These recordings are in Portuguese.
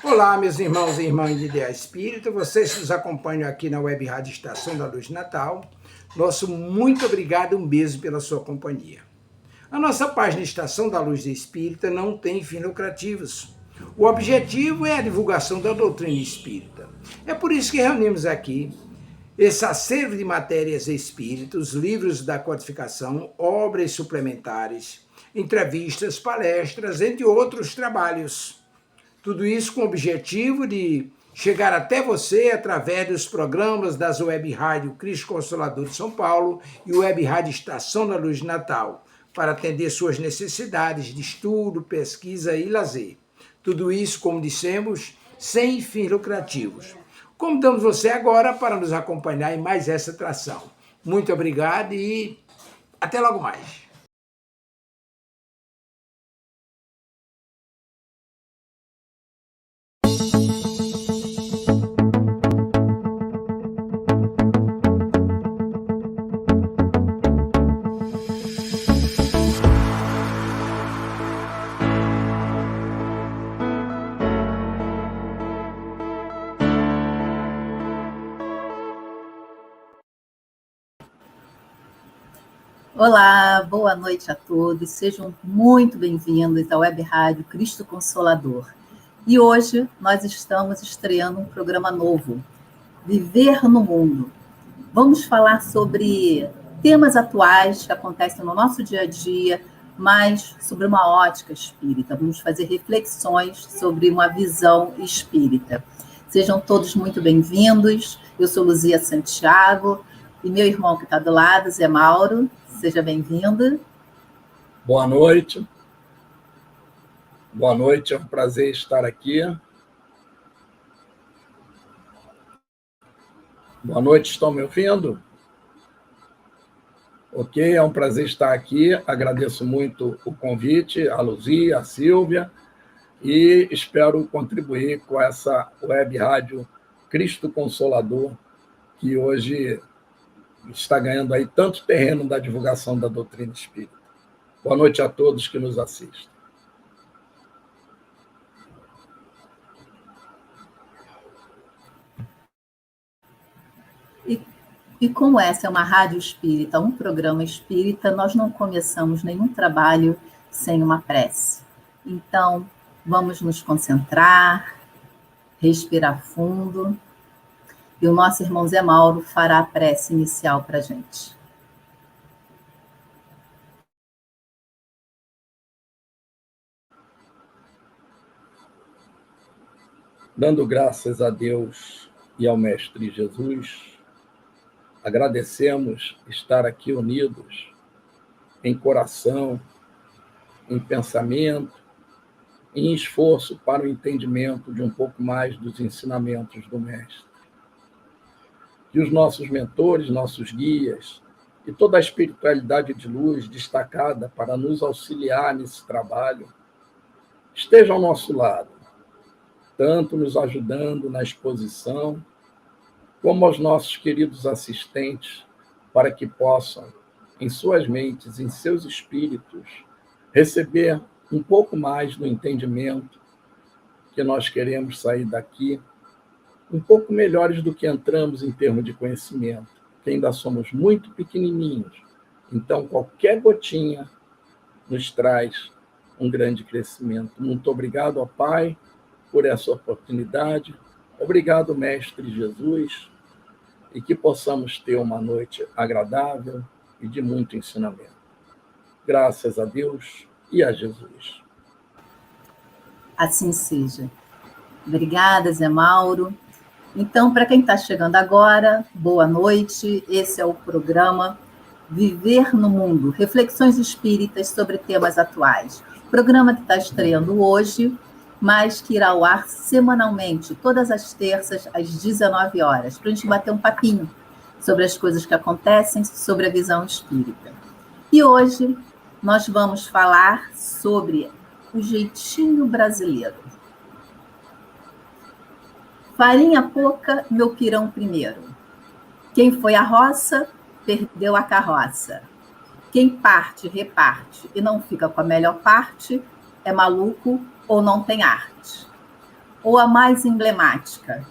Olá, meus irmãos e irmãs de Ideia Espírita, vocês que nos acompanham aqui na Web Rádio Estação da Luz de Natal, nosso muito obrigado e um beijo pela sua companhia. A nossa página Estação da Luz de Espírita não tem fins lucrativos. O objetivo é a divulgação da doutrina espírita. É por isso que reunimos aqui esse acervo de matérias espíritas, livros da codificação, obras suplementares, entrevistas, palestras, entre outros trabalhos. Tudo isso com o objetivo de chegar até você através dos programas das Web Rádio Cristo Consolador de São Paulo e Web Rádio Estação da Luz de Natal, para atender suas necessidades de estudo, pesquisa e lazer. Tudo isso, como dissemos, sem fins lucrativos. Convidamos você agora para nos acompanhar em mais essa atração. Muito obrigado e até logo mais. Olá, boa noite a todos, sejam muito bem-vindos à Web Rádio Cristo Consolador. E hoje nós estamos estreando um programa novo, Viver no Mundo. Vamos falar sobre temas atuais que acontecem no nosso dia a dia, mas sobre uma ótica espírita. Vamos fazer reflexões sobre uma visão espírita. Sejam todos muito bem-vindos. Eu sou Luzia Santiago e meu irmão que está do lado, Zé Mauro. Seja bem-vindo. Boa noite. Boa noite, é um prazer estar aqui. Boa noite, estão me ouvindo? Ok, é um prazer estar aqui. Agradeço muito o convite, a Luzia, a Sílvia, e espero contribuir com essa web rádio Cristo Consolador, que hoje está ganhando aí tanto terreno da divulgação da doutrina espírita. Boa noite a todos que nos assistem. E como essa é uma rádio espírita, um programa espírita, nós não começamos nenhum trabalho sem uma prece. Então, vamos nos concentrar, respirar fundo, e o nosso irmão Zé Mauro fará a prece inicial para a gente. Dando graças a Deus e ao Mestre Jesus, agradecemos estar aqui unidos em coração, em pensamento, em esforço para o entendimento de um pouco mais dos ensinamentos do Mestre. Que os nossos mentores, nossos guias e toda a espiritualidade de luz destacada para nos auxiliar nesse trabalho esteja ao nosso lado, tanto nos ajudando na exposição, como aos nossos queridos assistentes, para que possam, em suas mentes, em seus espíritos, receber um pouco mais do entendimento que nós queremos sair daqui um pouco melhores do que entramos em termos de conhecimento, que ainda somos muito pequenininhos. Então, qualquer gotinha nos traz um grande crescimento. Muito obrigado, ó Pai, por essa oportunidade. Obrigado, Mestre Jesus, e que possamos ter uma noite agradável e de muito ensinamento. Graças a Deus e a Jesus. Assim seja. Obrigada, Zé Mauro. Então, para quem está chegando agora, boa noite. Esse é o programa Viver no Mundo, reflexões espíritas sobre temas atuais. Programa que está estreando hoje, mas que irá ao ar semanalmente, todas as terças, às 19 horas, para a gente bater um papinho sobre as coisas que acontecem, sobre a visão espírita. E hoje nós vamos falar sobre o jeitinho brasileiro. Farinha pouca, meu pirão primeiro. Quem foi à roça, perdeu a carroça. Quem parte, reparte e não fica com a melhor parte, é maluco ou não tem arte. Ou a mais emblemática?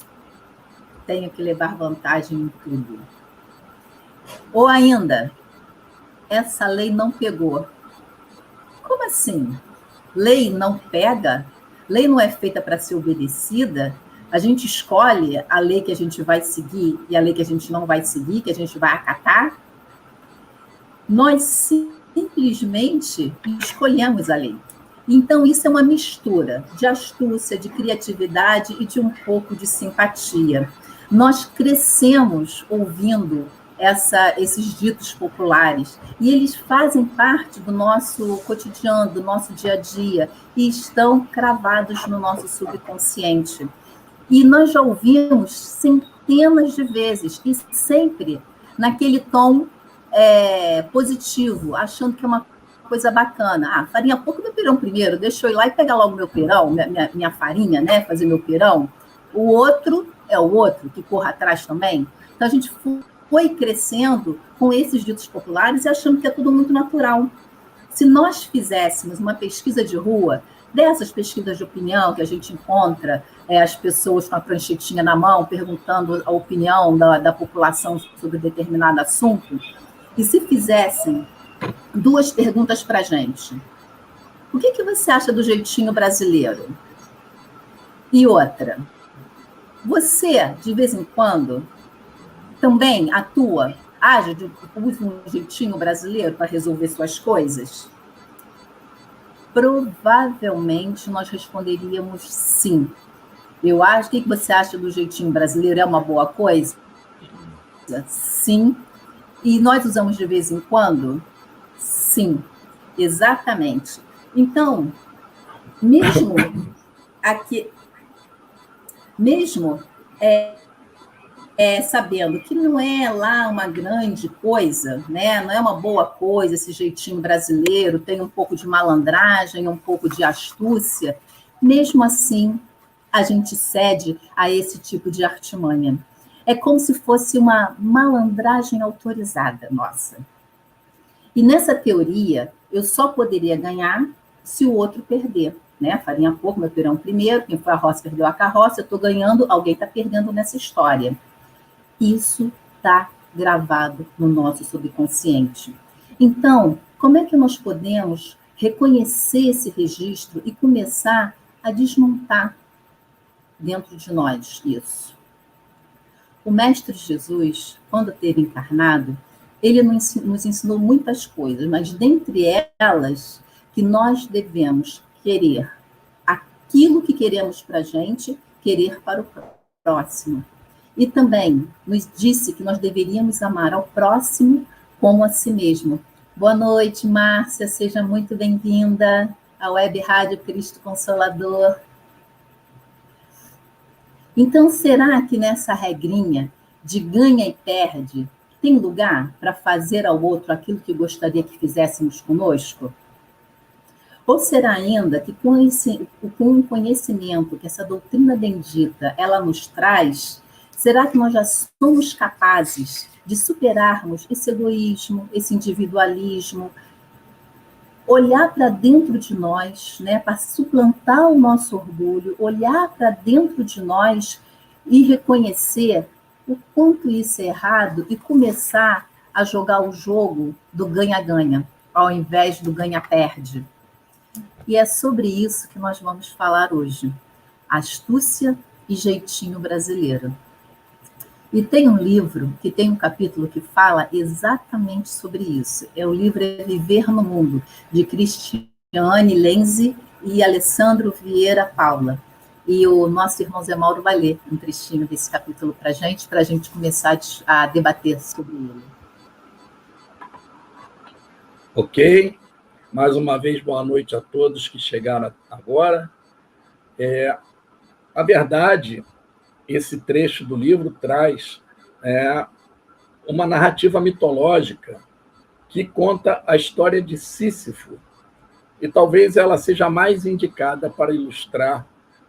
Tenho que levar vantagem em tudo. Ou ainda, essa lei não pegou. Como assim? Lei não pega? Lei não é feita para ser obedecida? A gente escolhe a lei que a gente vai seguir e a lei que a gente não vai seguir, que a gente vai acatar? Nós simplesmente escolhemos a lei. Então, isso é uma mistura de astúcia, de criatividade e de um pouco de simpatia. Nós crescemos ouvindo esses ditos populares e eles fazem parte do nosso cotidiano, do nosso dia a dia e estão cravados no nosso subconsciente. E nós já ouvimos centenas de vezes e sempre naquele tom positivo, achando que é uma coisa bacana. Farinha pouco, meu pirão primeiro, deixa eu ir lá e pegar logo meu pirão, minha farinha, né, fazer meu pirão. O outro é o outro, que corra atrás também. Então, a gente foi crescendo com esses ditos populares e achando que é tudo muito natural. Se nós fizéssemos uma pesquisa de rua, dessas pesquisas de opinião que a gente encontra as pessoas com a pranchetinha na mão, perguntando a opinião da população sobre determinado assunto, e se fizessem 2 perguntas para a gente. O que você acha do jeitinho brasileiro? E outra, você, de vez em quando, também usa um jeitinho brasileiro para resolver suas coisas? Provavelmente nós responderíamos sim. Eu acho, o que você acha do jeitinho brasileiro? É uma boa coisa? Sim. E nós usamos de vez em quando? Sim, exatamente. Então, mesmo sabendo que não é lá uma grande coisa, né? Não é uma boa coisa esse jeitinho brasileiro, tem um pouco de malandragem, um pouco de astúcia, mesmo assim a gente cede a esse tipo de artimanha. É como se fosse uma malandragem autorizada nossa. E nessa teoria, eu só poderia ganhar se o outro perder. Né? Farinha pouco, meu pirão primeiro, quem foi a roça perdeu a carroça, eu estou ganhando, alguém está perdendo nessa história. Isso está gravado no nosso subconsciente. Então, como é que nós podemos reconhecer esse registro e começar a desmontar dentro de nós isso? O Mestre Jesus, quando esteve encarnado, ele nos ensinou muitas coisas, mas dentre elas, que nós devemos querer aquilo que queremos para a gente, querer para o próximo. E também nos disse que nós deveríamos amar ao próximo como a si mesmo. Boa noite, Márcia, seja muito bem-vinda à Web Rádio Cristo Consolador. Então, será que nessa regrinha de ganha e perde, tem lugar para fazer ao outro aquilo que gostaria que fizéssemos conosco? Ou será ainda que com o conhecimento que essa doutrina bendita ela nos traz, será que nós já somos capazes de superarmos esse egoísmo, esse individualismo, olhar para dentro de nós, né, para suplantar o nosso orgulho, olhar para dentro de nós e reconhecer o quanto isso é errado e começar a jogar o jogo do ganha-ganha, ao invés do ganha-perde? E é sobre isso que nós vamos falar hoje. Astúcia e jeitinho brasileiro. E tem um livro que tem um capítulo que fala exatamente sobre isso. É o livro Viver no Mundo, de Cristiane Lenzi e Alessandro Vieira Paula. E o nosso irmão Zé Mauro vai ler um trechinho desse capítulo para a gente começar a debater sobre ele. Ok. Mais uma vez, boa noite a todos que chegaram agora. A verdade, esse trecho do livro traz uma narrativa mitológica que conta a história de Sísifo, e talvez ela seja mais indicada para ilustrar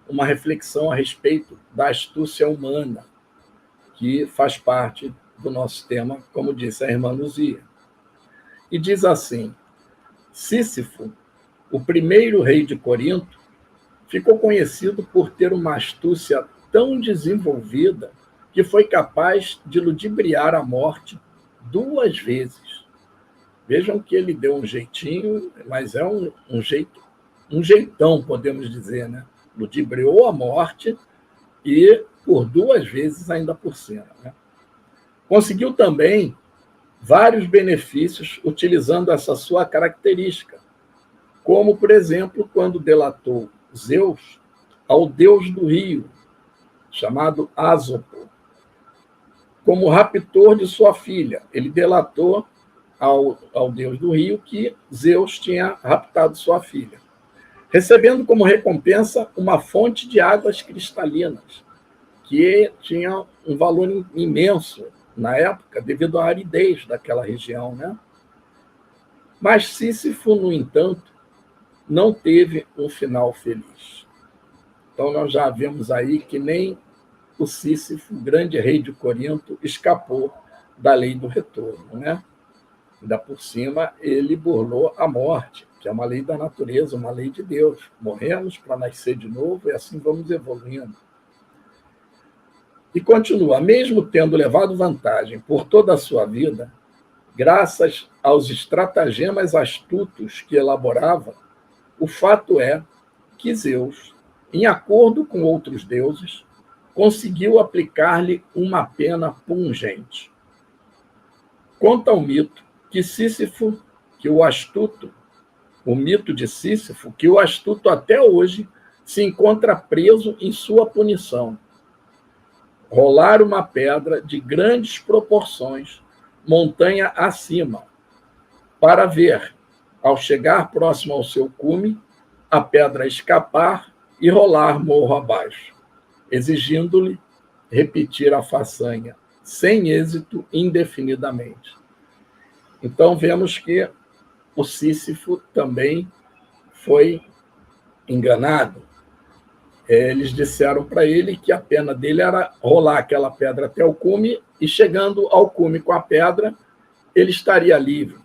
uma reflexão a respeito da astúcia humana, que faz parte do nosso tema, como disse a irmã Luzia. E diz assim: Sísifo, o primeiro rei de Corinto, ficou conhecido por ter uma astúcia tão desenvolvida que foi capaz de ludibriar a morte 2 vezes. Vejam que ele deu um jeitinho, mas é um jeitão, podemos dizer, né? Ludibriou a morte e por 2 vezes ainda por cima, né? Conseguiu também vários benefícios utilizando essa sua característica, como, por exemplo, quando delatou Zeus ao deus do rio, chamado Ásopo, como raptor de sua filha. Ele delatou ao deus do rio que Zeus tinha raptado sua filha, recebendo como recompensa uma fonte de águas cristalinas, que tinha um valor imenso na época, devido à aridez daquela região, né? Mas Sísifo, no entanto, não teve um final feliz. Então, nós já vemos aí que nem o Sísifo, grande rei de Corinto, escapou da lei do retorno, né? Ainda por cima, ele burlou a morte, que é uma lei da natureza, uma lei de Deus. Morremos para nascer de novo e assim vamos evoluindo. E continua, mesmo tendo levado vantagem por toda a sua vida, graças aos estratagemas astutos que elaborava, o fato é que Zeus, em acordo com outros deuses, conseguiu aplicar-lhe uma pena pungente. Conta o mito que Sísifo, o mito de Sísifo, que o astuto até hoje se encontra preso em sua punição. Rolar uma pedra de grandes proporções, montanha acima, para ver, ao chegar próximo ao seu cume, a pedra escapar e rolar morro abaixo, exigindo-lhe repetir a façanha, sem êxito, indefinidamente. Então, vemos que o Sísifo também foi enganado. Eles disseram para ele que a pena dele era rolar aquela pedra até o cume e, chegando ao cume com a pedra, ele estaria livre.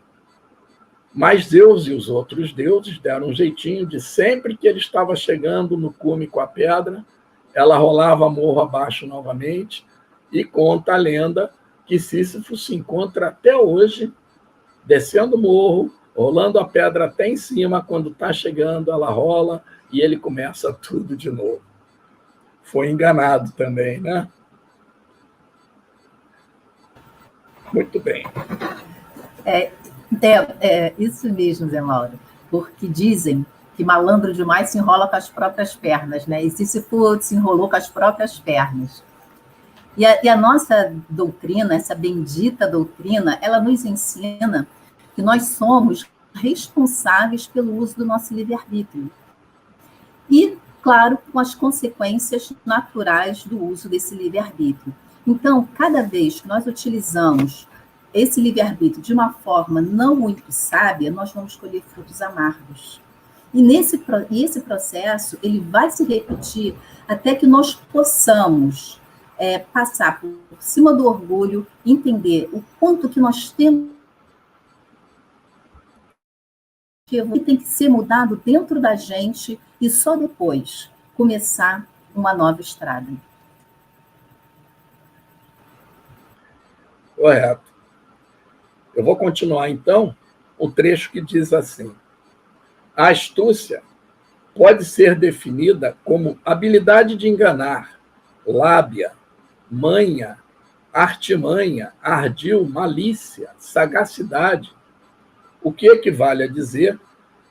Mas Zeus e os outros deuses deram um jeitinho de, sempre que ele estava chegando no cume com a pedra, ela rolava morro abaixo novamente, e conta a lenda que Sísifo se encontra até hoje descendo o morro, rolando a pedra até em cima. Quando está chegando, ela rola e ele começa tudo de novo. Foi enganado também, né? Muito bem. Isso mesmo, Zé Mauro, porque dizem que malandro demais se enrola com as próprias pernas, né? E Sísifo se enrolou com as próprias pernas. E a nossa doutrina, essa bendita doutrina, ela nos ensina que nós somos responsáveis pelo uso do nosso livre-arbítrio. E, claro, com as consequências naturais do uso desse livre-arbítrio. Então, cada vez que nós utilizamos esse livre-arbítrio de uma forma não muito sábia, nós vamos colher frutos amargos. E esse processo, ele vai se repetir até que nós possamos passar por cima do orgulho, entender o quanto que nós temos que tem que ser mudado dentro da gente e só depois começar uma nova estrada. Correto. Eu vou continuar, então, o trecho que diz assim: a astúcia pode ser definida como habilidade de enganar, lábia, manha, artimanha, ardil, malícia, sagacidade, o que equivale a dizer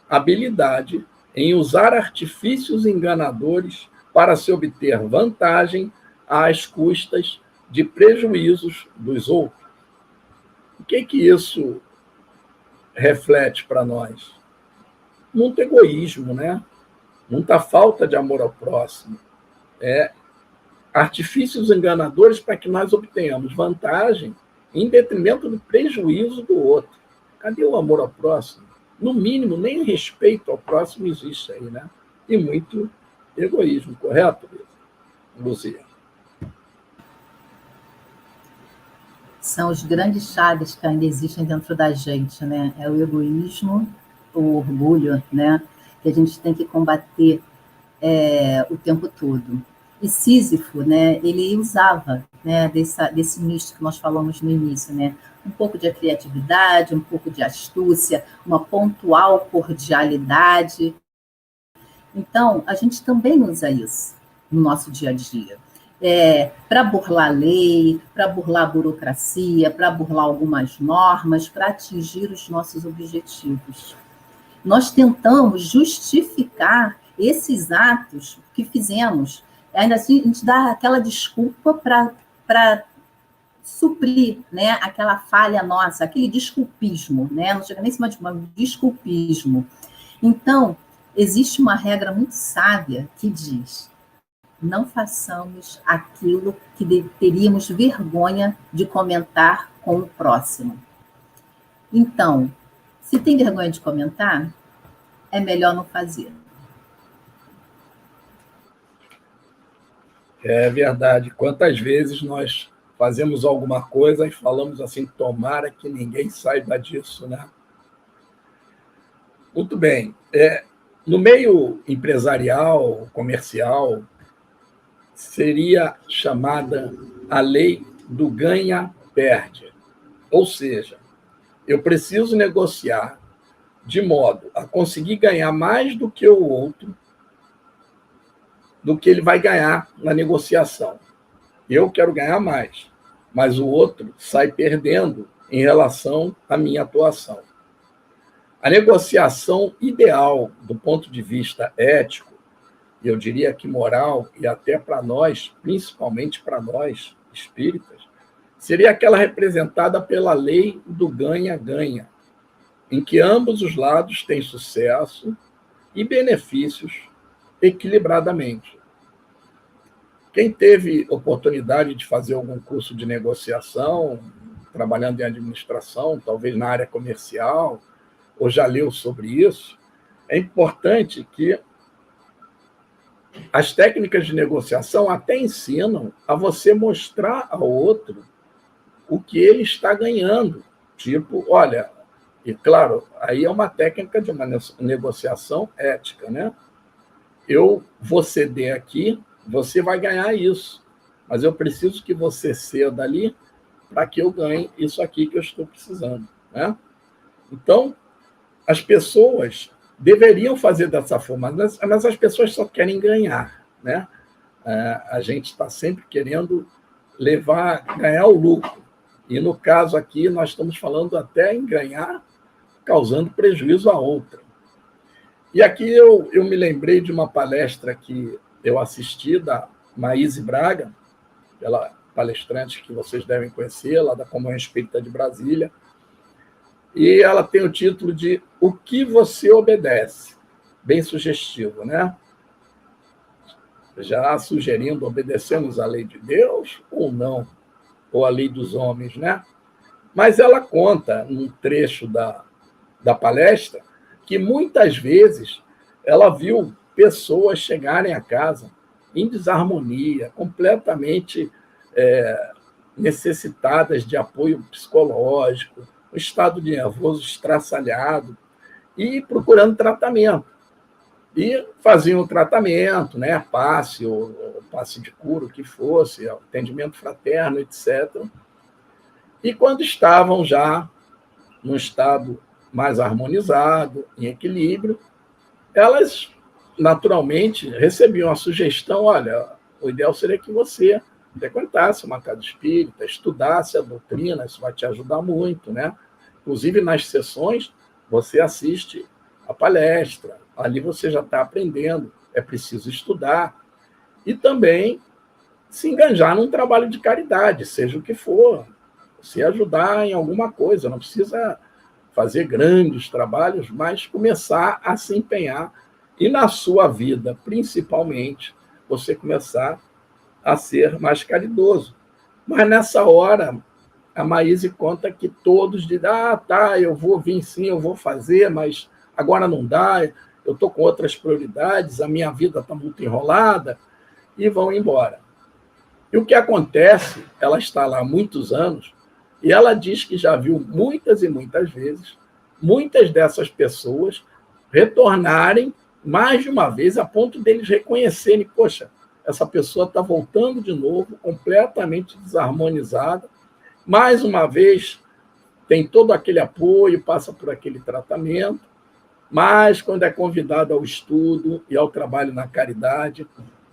habilidade em usar artifícios enganadores para se obter vantagem às custas de prejuízos dos outros. O que isso reflete para nós? Muito egoísmo, né? Muita falta de amor ao próximo. Artifícios enganadores para que nós obtenhamos vantagem em detrimento do prejuízo do outro. Cadê o amor ao próximo? No mínimo, nem respeito ao próximo existe aí, né? E muito egoísmo, correto, Luzia? São os grandes chaves que ainda existem dentro da gente, né? É o egoísmo, o orgulho, né? Que a gente tem que combater o tempo todo. E Sísifo, né, ele usava, né, desse misto que nós falamos no início, né, um pouco de criatividade, um pouco de astúcia, uma pontual cordialidade. Então, a gente também usa isso no nosso dia a dia. Para burlar lei, para burlar burocracia, para burlar algumas normas, para atingir os nossos objetivos. Nós tentamos justificar esses atos que fizemos. Ainda assim, a gente dá aquela desculpa para suprir, né, aquela falha nossa, aquele desculpismo, né? Não chega nem em cima de um desculpismo. Então, existe uma regra muito sábia que diz: não façamos aquilo que teríamos vergonha de comentar com o próximo. Então, se tem vergonha de comentar, é melhor não fazer. É verdade. Quantas vezes nós fazemos alguma coisa e falamos assim, tomara que ninguém saiba disso, né? Muito bem. No meio empresarial, comercial, seria chamada a lei do ganha-perde. Ou seja, eu preciso negociar de modo a conseguir ganhar mais do que o outro, do que ele vai ganhar na negociação. Eu quero ganhar mais, mas o outro sai perdendo em relação à minha atuação. A negociação ideal, do ponto de vista ético, e eu diria que moral, e até para nós, principalmente para nós espíritas, seria aquela representada pela lei do ganha-ganha, em que ambos os lados têm sucesso e benefícios equilibradamente. Quem teve oportunidade de fazer algum curso de negociação, trabalhando em administração, talvez na área comercial, ou já leu sobre isso, é importante que as técnicas de negociação até ensinam a você mostrar ao outro o que ele está ganhando. Tipo, olha, e claro, aí é uma técnica de uma negociação ética, né? Eu vou ceder aqui, você vai ganhar isso, mas eu preciso que você ceda ali para que eu ganhe isso aqui que eu estou precisando, né? Então, as pessoas deveriam fazer dessa forma, mas as pessoas só querem ganhar, né? A gente está sempre querendo ganhar o lucro. E, no caso aqui, nós estamos falando até em ganhar, causando prejuízo a outra. E aqui eu me lembrei de uma palestra que eu assisti da Maíse Braga, ela palestrante que vocês devem conhecer, lá da Comunhão Espírita de Brasília, e ela tem o título de O que você obedece? Bem sugestivo, né? Já sugerindo, obedecemos a lei de Deus ou não? Ou a lei dos homens, né? Mas ela conta, num trecho da palestra, que muitas vezes ela viu pessoas chegarem a casa em desarmonia, completamente necessitadas de apoio psicológico, um estado de nervoso estraçalhado, e procurando tratamento. E faziam o tratamento, né? Passe, ou passe de cura, o que fosse, atendimento fraterno, etc. E quando estavam já num estado mais harmonizado, em equilíbrio, elas naturalmente recebiam a sugestão: olha, o ideal seria que você frequentasse uma casa espírita, estudasse a doutrina, isso vai te ajudar muito, né? Inclusive, nas sessões, você assiste a palestra, ali você já está aprendendo, é preciso estudar. E também se enganjar num trabalho de caridade, seja o que for, se ajudar em alguma coisa, não precisa fazer grandes trabalhos, mas começar a se empenhar e, na sua vida, principalmente, você começar a ser mais caridoso. Mas, nessa hora, a Maíse conta que todos dizem: tá, eu vou vir sim, eu vou fazer, mas agora não dá, eu estou com outras prioridades, a minha vida está muito enrolada, e vão embora. E o que acontece, ela está lá há muitos anos, e ela diz que já viu muitas e muitas vezes muitas dessas pessoas retornarem mais de uma vez, a ponto deles reconhecerem, poxa, essa pessoa está voltando de novo, completamente desarmonizada, mais uma vez tem todo aquele apoio, passa por aquele tratamento, mas quando é convidada ao estudo e ao trabalho na caridade,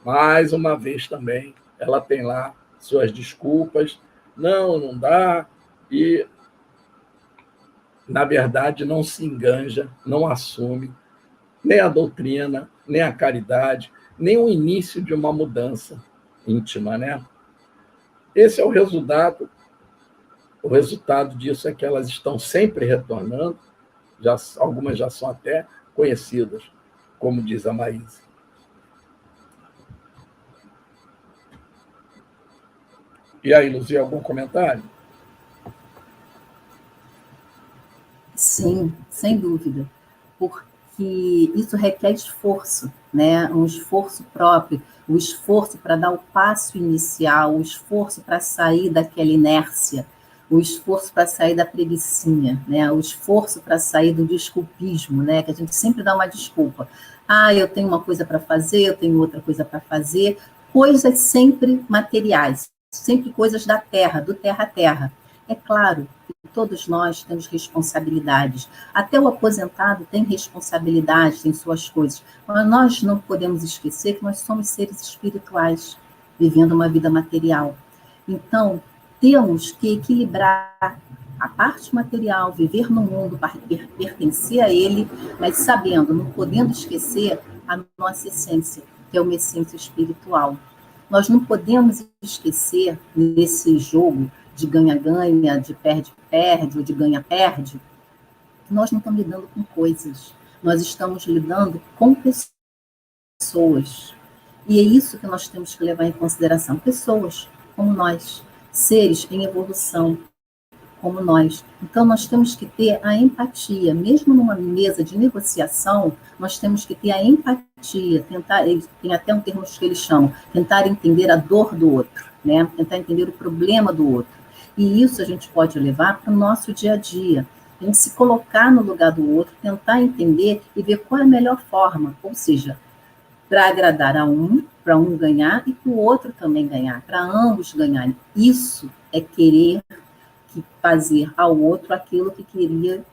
mais uma vez também ela tem lá suas desculpas, não dá, e, na verdade, não se enganja, não assume nem a doutrina, nem a caridade, nem o início de uma mudança íntima, né? Esse é o resultado. O resultado disso é que elas estão sempre retornando, algumas já são até conhecidas, como diz a Maísa. E aí, Luzia, algum comentário? Sim, sem dúvida, porque isso requer esforço, né? Um esforço próprio, o esforço para dar o passo inicial, o esforço para sair daquela inércia, o esforço para sair da preguicinha, né? O esforço para sair do desculpismo, né? Que a gente sempre dá uma desculpa. Ah, eu tenho uma coisa para fazer, eu tenho outra coisa para fazer, coisas sempre materiais, sempre coisas da terra, do terra a terra. É claro que todos nós temos responsabilidades. Até o aposentado tem responsabilidade, tem suas coisas. Mas nós não podemos esquecer que nós somos seres espirituais, vivendo uma vida material. Então, temos que equilibrar a parte material, viver no mundo, pertencer a ele, mas sabendo, não podendo esquecer a nossa essência, que é uma essência espiritual. Nós não podemos esquecer, nesse jogo de ganha-ganha, de perde-perde, ou de ganha-perde, que nós não estamos lidando com coisas, nós estamos lidando com pessoas. E é isso que nós temos que levar em consideração, pessoas como nós, seres em evolução, como nós. Então, nós temos que ter a empatia, mesmo numa mesa de negociação, nós temos que ter a empatia, tentar, tem até um termo que eles chamam, tentar entender a dor do outro, né? Tentar entender o problema do outro. E isso a gente pode levar para o nosso dia a dia. A gente se colocar no lugar do outro, tentar entender e ver qual é a melhor forma, ou seja, para agradar a um, para um ganhar e para o outro também ganhar, para ambos ganharem. Isso é querer fazer ao outro aquilo que queria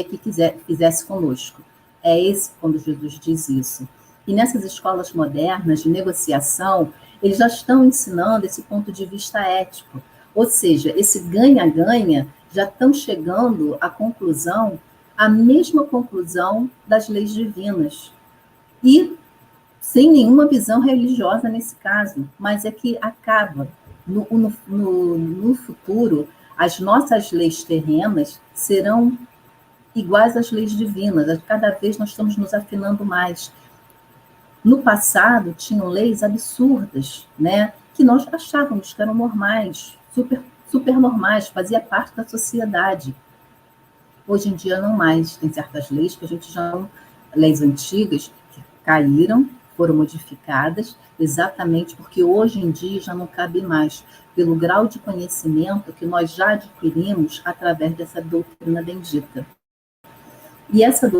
que fizesse conosco. É esse quando Jesus diz isso. E nessas escolas modernas de negociação, eles já estão ensinando esse ponto de vista ético. Ou seja, esse ganha-ganha já estão chegando à conclusão, a mesma conclusão das leis divinas. E sem nenhuma visão religiosa nesse caso, mas é que acaba, no futuro, as nossas leis terrenas serão iguais às leis divinas. Cada vez nós estamos nos afinando mais. No passado, tinham leis absurdas, né? Que nós achávamos que eram normais, super normais, fazia parte da sociedade. Hoje em dia, não mais. Tem certas leis que a gente já... leis antigas que caíram, foram modificadas, exatamente porque hoje em dia já não cabe mais, pelo grau de conhecimento que nós já adquirimos através dessa doutrina bendita. E essa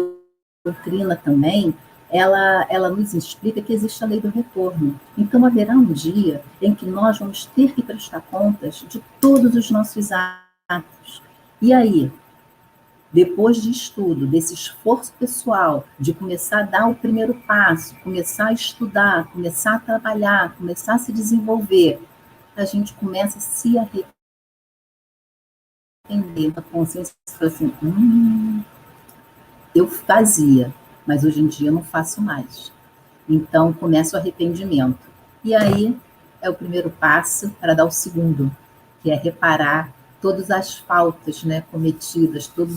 doutrina também, ela nos explica que existe a lei do retorno. Então, haverá um dia em que nós vamos ter que prestar contas de todos os nossos atos. E aí, depois de estudo, desse esforço pessoal, de começar a dar o primeiro passo, começar a estudar, começar a trabalhar, começar a se desenvolver, a gente começa a se arrepender da consciência e fala assim, eu fazia, mas hoje em dia eu não faço mais. Então, começa o arrependimento. E aí é o primeiro passo para dar o segundo, que é reparar todas as faltas, né, cometidas, todos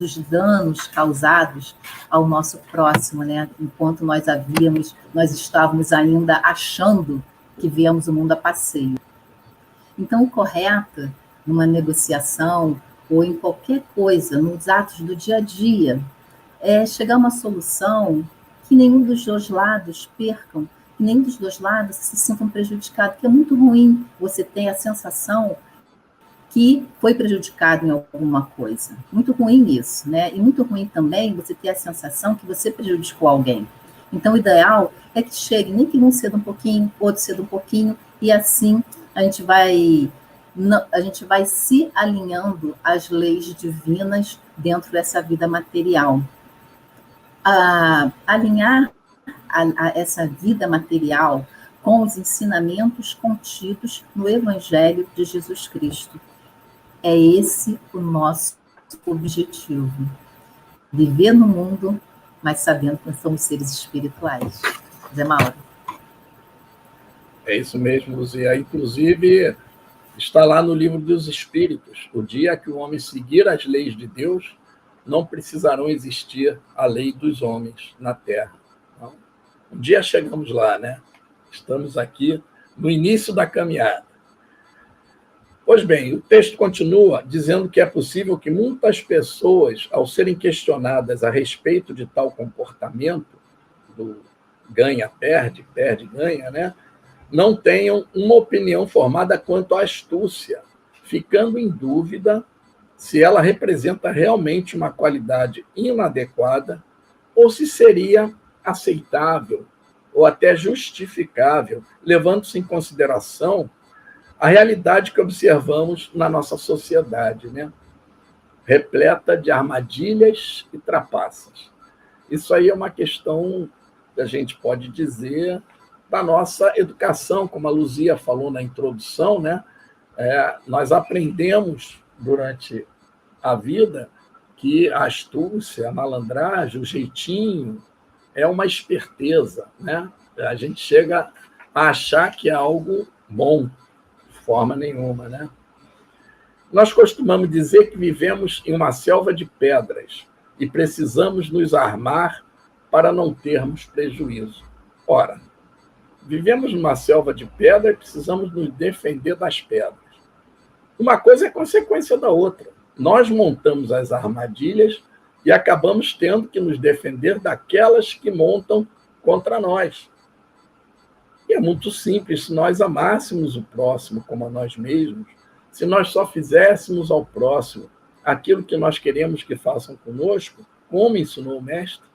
os danos causados ao nosso próximo, né, enquanto nós estávamos ainda achando que víamos o mundo a passeio. Então, o correto, numa negociação ou em qualquer coisa, nos atos do dia a dia, é chegar a uma solução que nenhum dos dois lados percam, que nenhum dos dois lados se sintam prejudicados, que é muito ruim você ter a sensação que foi prejudicado em alguma coisa. Muito ruim isso, né? E muito ruim também você ter a sensação que você prejudicou alguém. Então, o ideal é que chegue, nem que um cedo um pouquinho, outro cedo um pouquinho, e assim a gente vai se alinhando às leis divinas dentro dessa vida material. Alinhar a essa vida material com os ensinamentos contidos no Evangelho de Jesus Cristo. É esse o nosso objetivo. Viver no mundo, mas sabendo que somos seres espirituais. Zé Mauro. É isso mesmo, Luzia. Inclusive, está lá no Livro dos Espíritos: o dia que o homem seguir as leis de Deus, não precisarão existir a lei dos homens na Terra. Então, um dia chegamos lá, né? Estamos aqui no início da caminhada. Pois bem, o texto continua dizendo que é possível que muitas pessoas, ao serem questionadas a respeito de tal comportamento, do ganha-perde, perde-ganha, né? Não tenham uma opinião formada quanto à astúcia, ficando em dúvida se ela representa realmente uma qualidade inadequada ou se seria aceitável ou até justificável, levando-se em consideração a realidade que observamos na nossa sociedade, né? Repleta de armadilhas e trapaças. Isso aí é uma questão que a gente pode dizer da nossa educação, como a Luzia falou na introdução, né? Nós aprendemos durante a vida que a astúcia, a malandragem, o jeitinho é uma esperteza, né? A gente chega a achar que é algo bom, de forma nenhuma, né? Nós costumamos dizer que vivemos em uma selva de pedras e precisamos nos armar para não termos prejuízo. Ora, vivemos numa selva de pedra e precisamos nos defender das pedras. Uma coisa é consequência da outra. Nós montamos as armadilhas e acabamos tendo que nos defender daquelas que montam contra nós. E é muito simples: se nós amássemos o próximo como a nós mesmos, se nós só fizéssemos ao próximo aquilo que nós queremos que façam conosco, como ensinou o Mestre,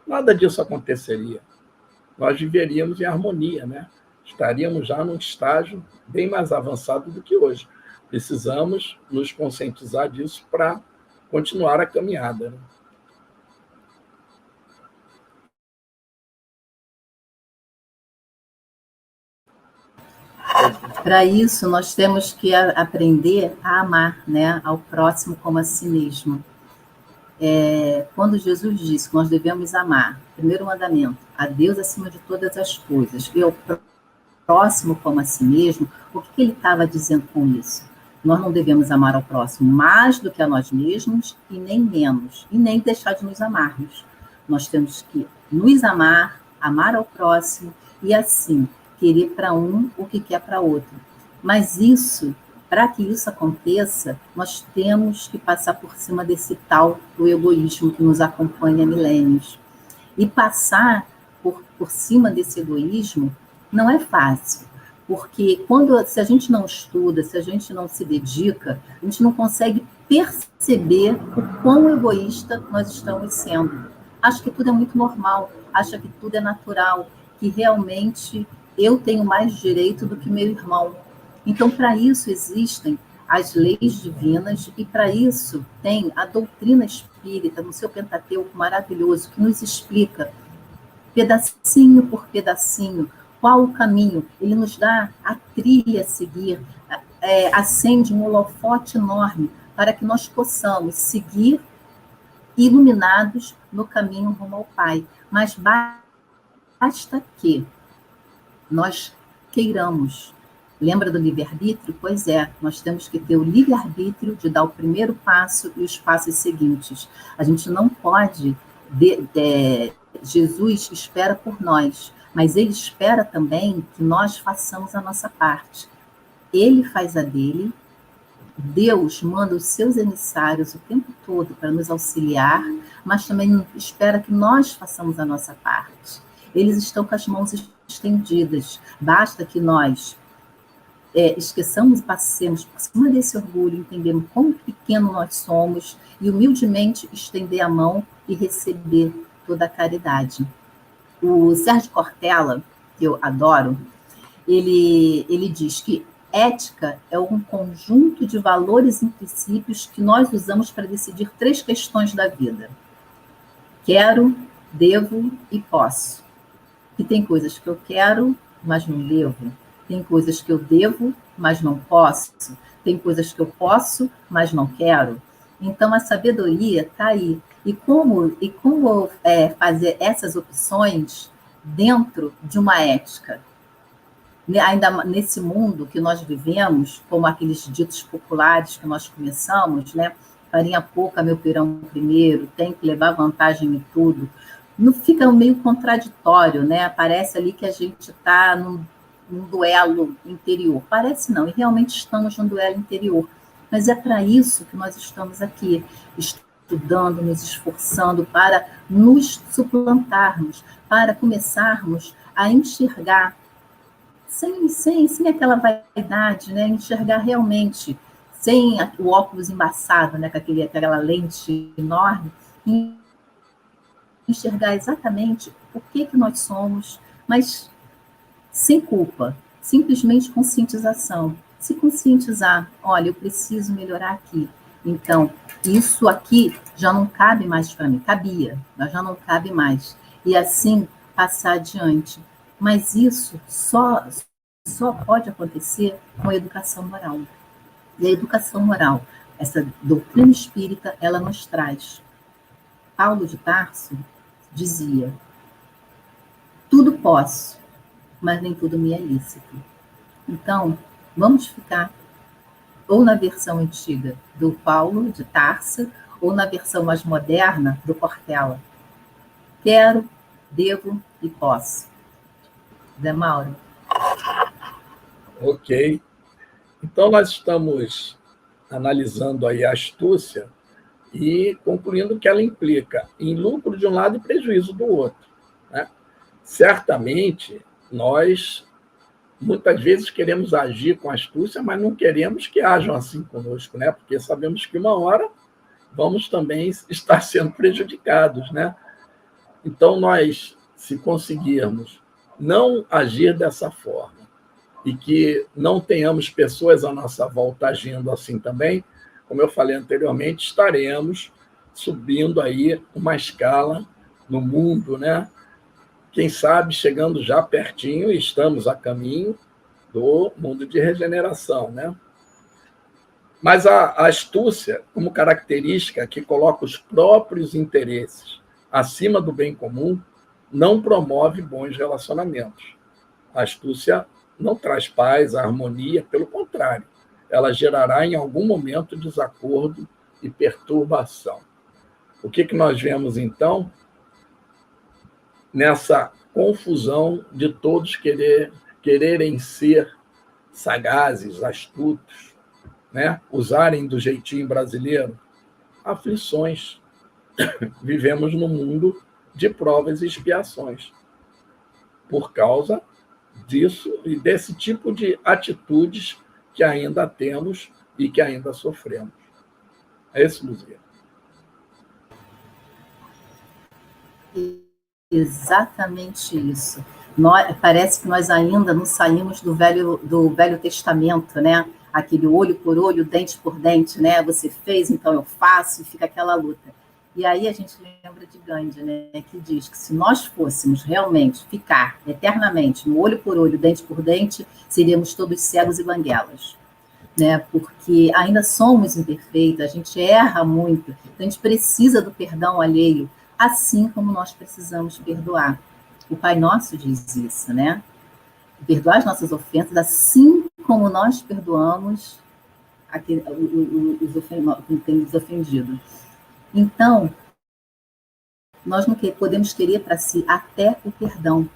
nada disso aconteceria. Nós viveríamos em harmonia, né? Estaríamos já num estágio bem mais avançado do que hoje. Precisamos nos conscientizar disso para continuar a caminhada, né? Para isso, nós temos que aprender a amar, né, ao próximo como a si mesmo. Quando Jesus disse que nós devemos amar, primeiro mandamento, a Deus acima de todas as coisas, e ao próximo como a si mesmo, o que ele estava dizendo com isso? Nós não devemos amar ao próximo mais do que a nós mesmos, e nem menos, e nem deixar de nos amarmos. Nós temos que nos amar, amar ao próximo, e assim, querer para um o que quer para outro. Mas isso, para que isso aconteça, nós temos que passar por cima desse tal do egoísmo que nos acompanha há milênios. E passar por cima desse egoísmo não é fácil, porque se a gente não estuda, se a gente não se dedica, a gente não consegue perceber o quão egoísta nós estamos sendo. Acho que tudo é muito normal, acha que tudo é natural, que realmente eu tenho mais direito do que meu irmão. Então, para isso existem as leis divinas e para isso tem a doutrina espírita no seu Pentateuco maravilhoso que nos explica pedacinho por pedacinho qual o caminho. Ele nos dá a trilha a seguir, acende um holofote enorme para que nós possamos seguir iluminados no caminho rumo ao Pai. Mas basta que nós queiramos. Lembra do livre-arbítrio? Pois é, nós temos que ter o livre-arbítrio de dar o primeiro passo e os passos seguintes. A gente não pode... Jesus espera por nós, mas ele espera também que nós façamos a nossa parte. Ele faz a dele, Deus manda os seus emissários o tempo todo para nos auxiliar, mas também espera que nós façamos a nossa parte. Eles estão com as mãos estendidas, basta que nós esqueçamos e passemos por cima desse orgulho, entendemos quão pequeno nós somos e humildemente estender a mão e receber toda a caridade. O Sérgio Cortella, que eu adoro, ele diz que ética é um conjunto de valores e princípios que nós usamos para decidir 3 questões da vida. Quero, devo e posso. E tem coisas que eu quero, mas não devo. Tem coisas que eu devo, mas não posso. Tem coisas que eu posso, mas não quero. Então, a sabedoria está aí. E como fazer essas opções dentro de uma ética? Ainda nesse mundo que nós vivemos, como aqueles ditos populares que nós começamos, né? Farinha pouca, meu pirão primeiro, tem que levar vantagem em tudo. Não fica meio contraditório, né? Parece ali que a gente está num duelo interior. Parece não, e realmente estamos num duelo interior. Mas é para isso que nós estamos aqui, estudando, nos esforçando para nos suplantarmos, para começarmos a enxergar sem aquela vaidade, né? Enxergar realmente, sem o óculos embaçado, né? Com aquela lente enorme, enxergar exatamente o que nós somos, mas sem culpa, simplesmente conscientização. Se conscientizar, olha, eu preciso melhorar aqui. Então, isso aqui já não cabe mais para mim, cabia, mas já não cabe mais. E assim, passar adiante. Mas isso só pode acontecer com a educação moral. E a educação moral, essa doutrina espírita, ela nos traz. Paulo de Tarso dizia: tudo posso, mas nem tudo me é lícito. Então, vamos ficar ou na versão antiga do Paulo de Tarso, ou na versão mais moderna do Cortella. Quero, devo e posso. Zé Mauro? Ok. Então, nós estamos analisando aí a astúcia e concluindo que ela implica em lucro de um lado e prejuízo do outro, né? Certamente, nós, muitas vezes, queremos agir com astúcia, mas não queremos que ajam assim conosco, né? Porque sabemos que uma hora vamos também estar sendo prejudicados, né? Então, nós, se conseguirmos não agir dessa forma e que não tenhamos pessoas à nossa volta agindo assim também, como eu falei anteriormente, estaremos subindo aí uma escala no mundo, né? Quem sabe chegando já pertinho e estamos a caminho do mundo de regeneração, né? Mas a astúcia, como característica que coloca os próprios interesses acima do bem comum, não promove bons relacionamentos. A astúcia não traz paz, harmonia, pelo contrário, ela gerará em algum momento desacordo e perturbação. O que nós vemos, então, nessa confusão de todos quererem ser sagazes, astutos, né? Usarem do jeitinho brasileiro? Aflições. Vivemos num mundo de provas e expiações por causa disso e desse tipo de atitudes que ainda temos e que ainda sofremos. É isso, Luzia. Exatamente isso. Parece que nós ainda não saímos do Velho Testamento, né? Aquele olho por olho, dente por dente, né? Você fez, então eu faço, e fica aquela luta. E aí a gente lembra de Gandhi, né? Que diz que se nós fôssemos realmente ficar eternamente no olho por olho, dente por dente, seríamos todos cegos e banguelas, né? Porque ainda somos imperfeitos, a gente erra muito, então a gente precisa do perdão alheio, assim como nós precisamos perdoar. O Pai Nosso diz isso, né? Perdoar as nossas ofensas, assim como nós perdoamos os que nos ofendido. Então, nós não podemos querer para si até o perdão.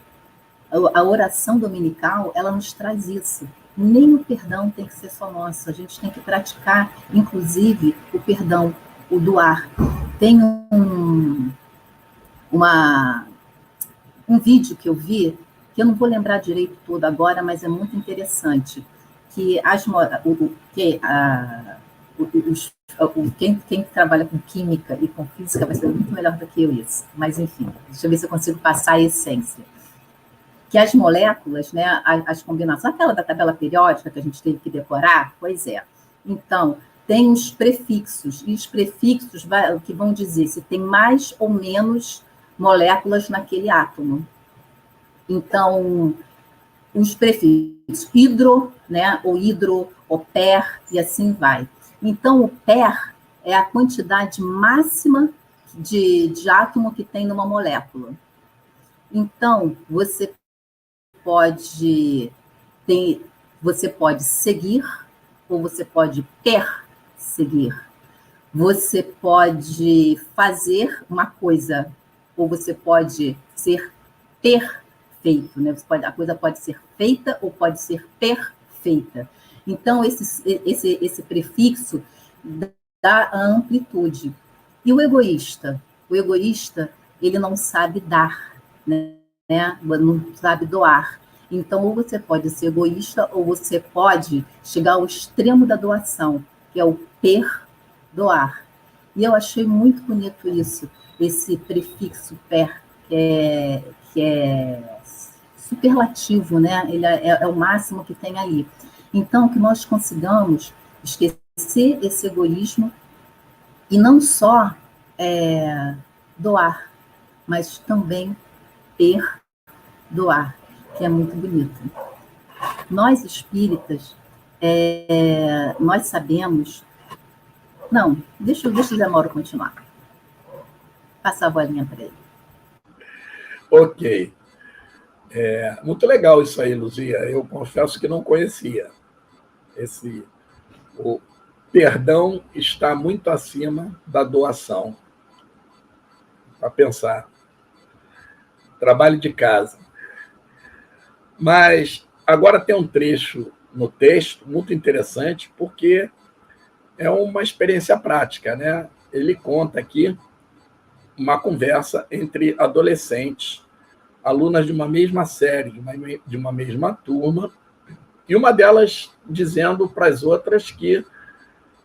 A oração dominical, ela nos traz isso. Nem o perdão tem que ser só nosso, a gente tem que praticar, inclusive, o perdão, o doar. Tem um vídeo que eu vi, que eu não vou lembrar direito todo agora, mas é muito interessante, que Quem trabalha com química e com física vai ser muito melhor do que eu isso. Mas, enfim, deixa eu ver se eu consigo passar a essência. Que as moléculas, né, as combinações, aquela da tabela periódica que a gente teve que decorar, pois é. Então, tem os prefixos, e os prefixos que vão dizer se tem mais ou menos moléculas naquele átomo. Então, os prefixos hidro, né, ou hidro, ou per, e assim vai. Então, o per é a quantidade máxima de átomo que tem numa molécula. Então, você pode seguir ou você pode perseguir. Você pode fazer uma coisa ou você pode ser perfeito, né? A coisa pode ser feita ou pode ser perfeita. Então, esse prefixo dá a amplitude. E o egoísta? O egoísta, ele não sabe dar, né? Não sabe doar. Então, ou você pode ser egoísta, ou você pode chegar ao extremo da doação, que é o perdoar. E eu achei muito bonito isso, esse prefixo per, que é superlativo, né? Ele é o máximo que tem ali. Então, que nós consigamos esquecer esse egoísmo e não só doar, mas também perdoar, que é muito bonito. Nós espíritas, nós sabemos... Não, deixa o Zé Mauro continuar. Passar a bolinha para ele. Ok. Muito legal isso aí, Luzia. Eu confesso que não conhecia. O perdão está muito acima da doação. Para pensar. Trabalho de casa. Mas agora tem um trecho no texto muito interessante, porque é uma experiência prática, né? Ele conta aqui uma conversa entre adolescentes, alunas de uma mesma série, de uma mesma turma, e uma delas dizendo para as outras que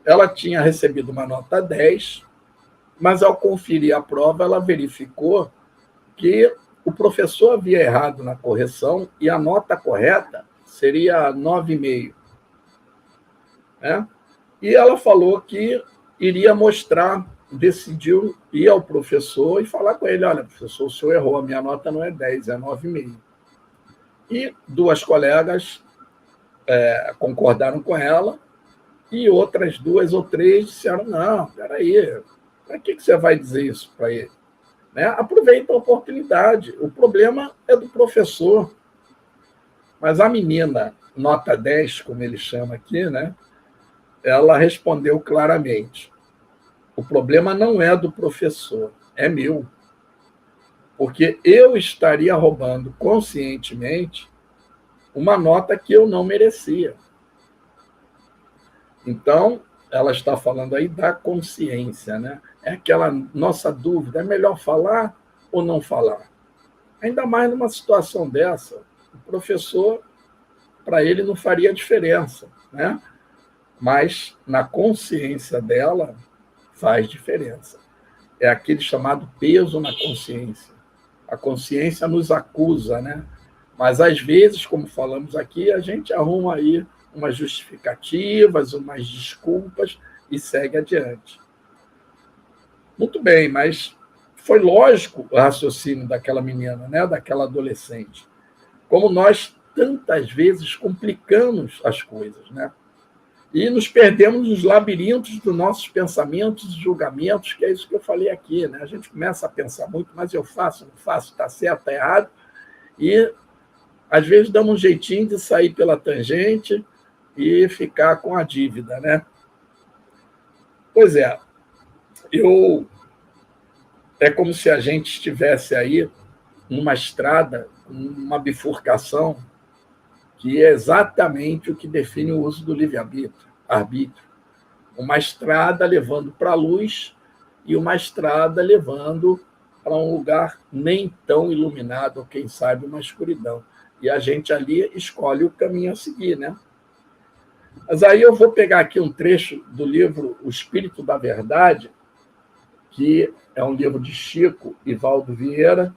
ela tinha recebido uma nota 10, mas ao conferir a prova, ela verificou que o professor havia errado na correção e a nota correta seria 9,5. Né? E ela falou que iria mostrar, decidiu ir ao professor e falar com ele, olha, professor, o senhor errou, a minha nota não é 10, é 9,5. E duas colegas concordaram com ela e outras 2 ou 3 disseram, não, peraí, para que você vai dizer isso para ele? Né? Aproveita a oportunidade. O problema é do professor. Mas a menina, nota 10, como ele chama aqui, né? Ela respondeu claramente, o problema não é do professor, é meu. Porque eu estaria roubando conscientemente uma nota que eu não merecia. Então, ela está falando aí da consciência, né? É aquela nossa dúvida, é melhor falar ou não falar? Ainda mais numa situação dessa, o professor, para ele, não faria diferença, né? Mas na consciência dela faz diferença. É aquele chamado peso na consciência. A consciência nos acusa, né? Mas, às vezes, como falamos aqui, a gente arruma aí umas justificativas, umas desculpas e segue adiante. Muito bem, mas foi lógico o raciocínio daquela menina, né? Daquela adolescente. Como nós, tantas vezes, complicamos as coisas, né? E nos perdemos nos labirintos dos nossos pensamentos e julgamentos, que é isso que eu falei aqui, né? A gente começa a pensar muito, mas eu faço, não faço, está certo, está errado, e às vezes damos um jeitinho de sair pela tangente e ficar com a dívida, né? Pois é, é como se a gente estivesse aí numa estrada, uma bifurcação, que é exatamente o que define o uso do livre-arbítrio. Uma estrada levando para a luz e uma estrada levando para um lugar nem tão iluminado, ou quem sabe uma escuridão. E a gente ali escolhe o caminho a seguir, né? Mas aí eu vou pegar aqui um trecho do livro O Espírito da Verdade, que é um livro de Chico e Valdo Vieira,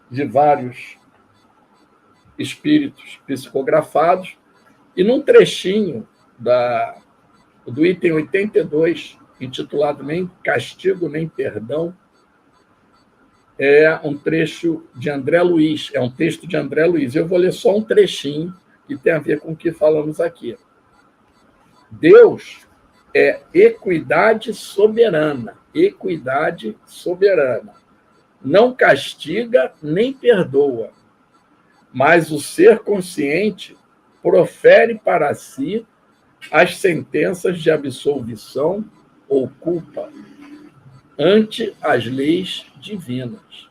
de vários espíritos psicografados, e num trechinho do item 82, intitulado Nem Castigo, Nem Perdão, é um trecho de André Luiz, é um texto de André Luiz. Eu vou ler só um trechinho que tem a ver com o que falamos aqui. Deus é equidade soberana, equidade soberana. Não castiga nem perdoa, mas o ser consciente profere para si as sentenças de absolvição ou culpa ante as leis divinas.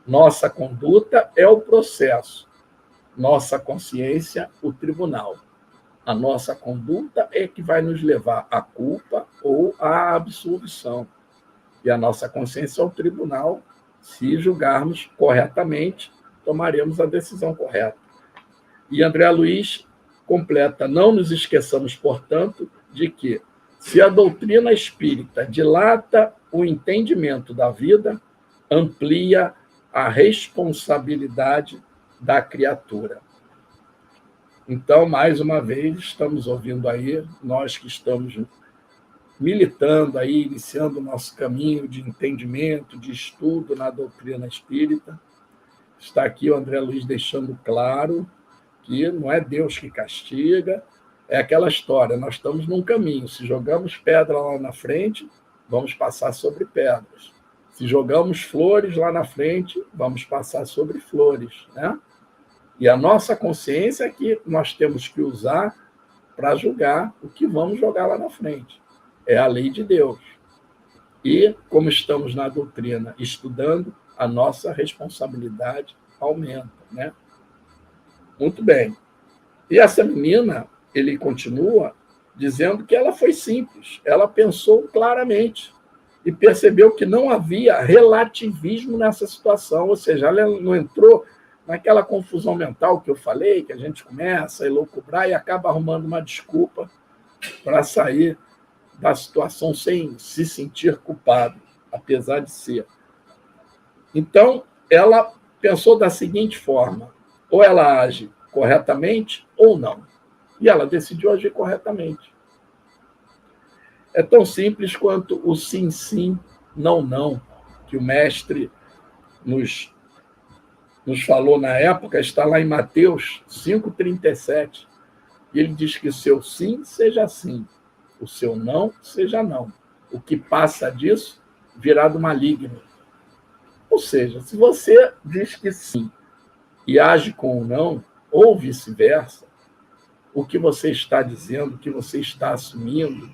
Nossa conduta é o processo, nossa consciência, o tribunal. A nossa conduta é que vai nos levar à culpa ou à absolvição. E a nossa consciência é o tribunal. Se julgarmos corretamente, tomaremos a decisão correta. E André Luiz completa: não nos esqueçamos, portanto, de que, se a doutrina espírita dilata o entendimento da vida, amplia a responsabilidade da criatura. Então, mais uma vez, estamos ouvindo aí, nós que estamos militando aí, iniciando o nosso caminho de entendimento, de estudo na doutrina espírita. Está aqui o André Luiz deixando claro que não é Deus que castiga, é aquela história, nós estamos num caminho, se jogamos pedra lá na frente, vamos passar sobre pedras. Se jogamos flores lá na frente, vamos passar sobre flores, né? E a nossa consciência é que nós temos que usar para julgar o que vamos jogar lá na frente. É a lei de Deus. E, como estamos na doutrina estudando, a nossa responsabilidade aumenta, né? Muito bem. E essa menina, ele continua dizendo que ela foi simples, ela pensou claramente e percebeu que não havia relativismo nessa situação, ou seja, ela não entrou naquela confusão mental que eu falei, que a gente começa a elucubrar e acaba arrumando uma desculpa para sair da situação sem se sentir culpado, apesar de ser. Então, ela pensou da seguinte forma: ou ela age corretamente ou não. E ela decidiu agir corretamente. É tão simples quanto o sim, sim, não, não, que o mestre nos falou na época, está lá em Mateus 5,37. E ele diz que o seu sim seja sim, o seu não seja não. O que passa disso virá do maligno. Ou seja, se você diz que sim e age com o não, ou vice-versa, o que você está dizendo, o que você está assumindo,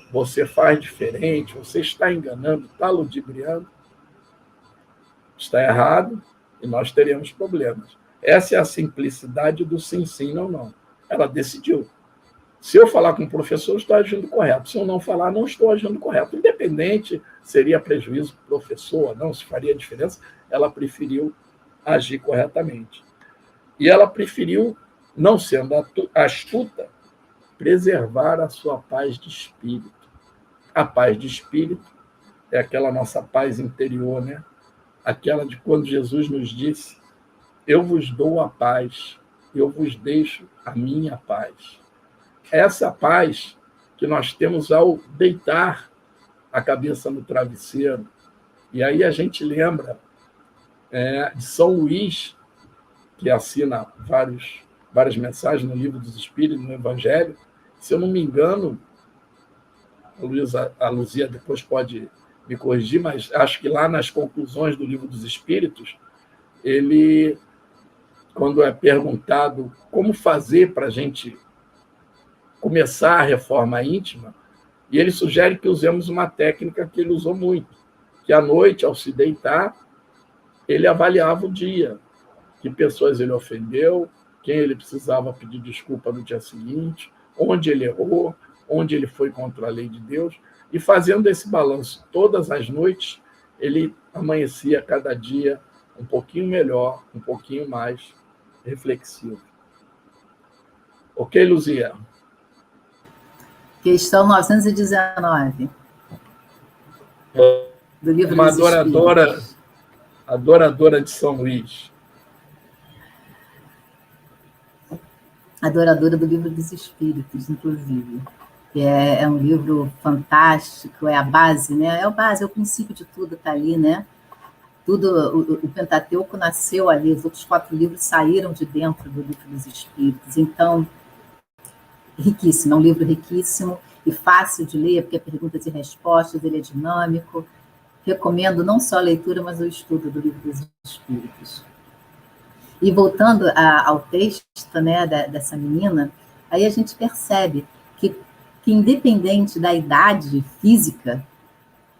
você faz diferente, você está enganando, está ludibriando, está errado e nós teremos problemas. Essa é a simplicidade do sim, sim, não, não. Ela decidiu. Se eu falar com o professor, eu estou agindo correto. Se eu não falar, não estou agindo correto. Independente, seria prejuízo para o professor ou não, se faria diferença, ela preferiu agir corretamente. E ela preferiu, não sendo astuta, preservar a sua paz de espírito. A paz de espírito é aquela nossa paz interior, né? Aquela de quando Jesus nos disse: eu vos dou a paz, eu vos deixo a minha paz. Essa paz que nós temos ao deitar a cabeça no travesseiro. E aí a gente lembra de São Luís, que assina várias mensagens no Livro dos Espíritos, no Evangelho. Se eu não me engano, a Luzia depois pode me corrigir, mas acho que lá nas conclusões do Livro dos Espíritos, ele, quando é perguntado como fazer para a gente começar a reforma íntima, e ele sugere que usemos uma técnica que ele usou muito, que à noite, ao se deitar, ele avaliava o dia, que pessoas ele ofendeu, quem ele precisava pedir desculpa no dia seguinte, onde ele errou, onde ele foi contra a lei de Deus, e fazendo esse balanço todas as noites, ele amanhecia cada dia um pouquinho melhor, um pouquinho mais reflexivo. Ok, Luzia? Questão 919, do Livro Uma dos Espíritos. adoradora de São Luís. Adoradora do Livro dos Espíritos, inclusive. É um livro fantástico, é a base, né? É a base, é o princípio de tudo, está ali, né? Tudo, o Pentateuco nasceu ali, os outros 4 livros saíram de dentro do Livro dos Espíritos. Então, riquíssimo, é um livro riquíssimo e fácil de ler, porque é perguntas e respostas, ele é dinâmico. Recomendo não só a leitura, mas o estudo do Livro dos Espíritos. E voltando ao texto, né, dessa menina, aí a gente percebe que independente da idade física,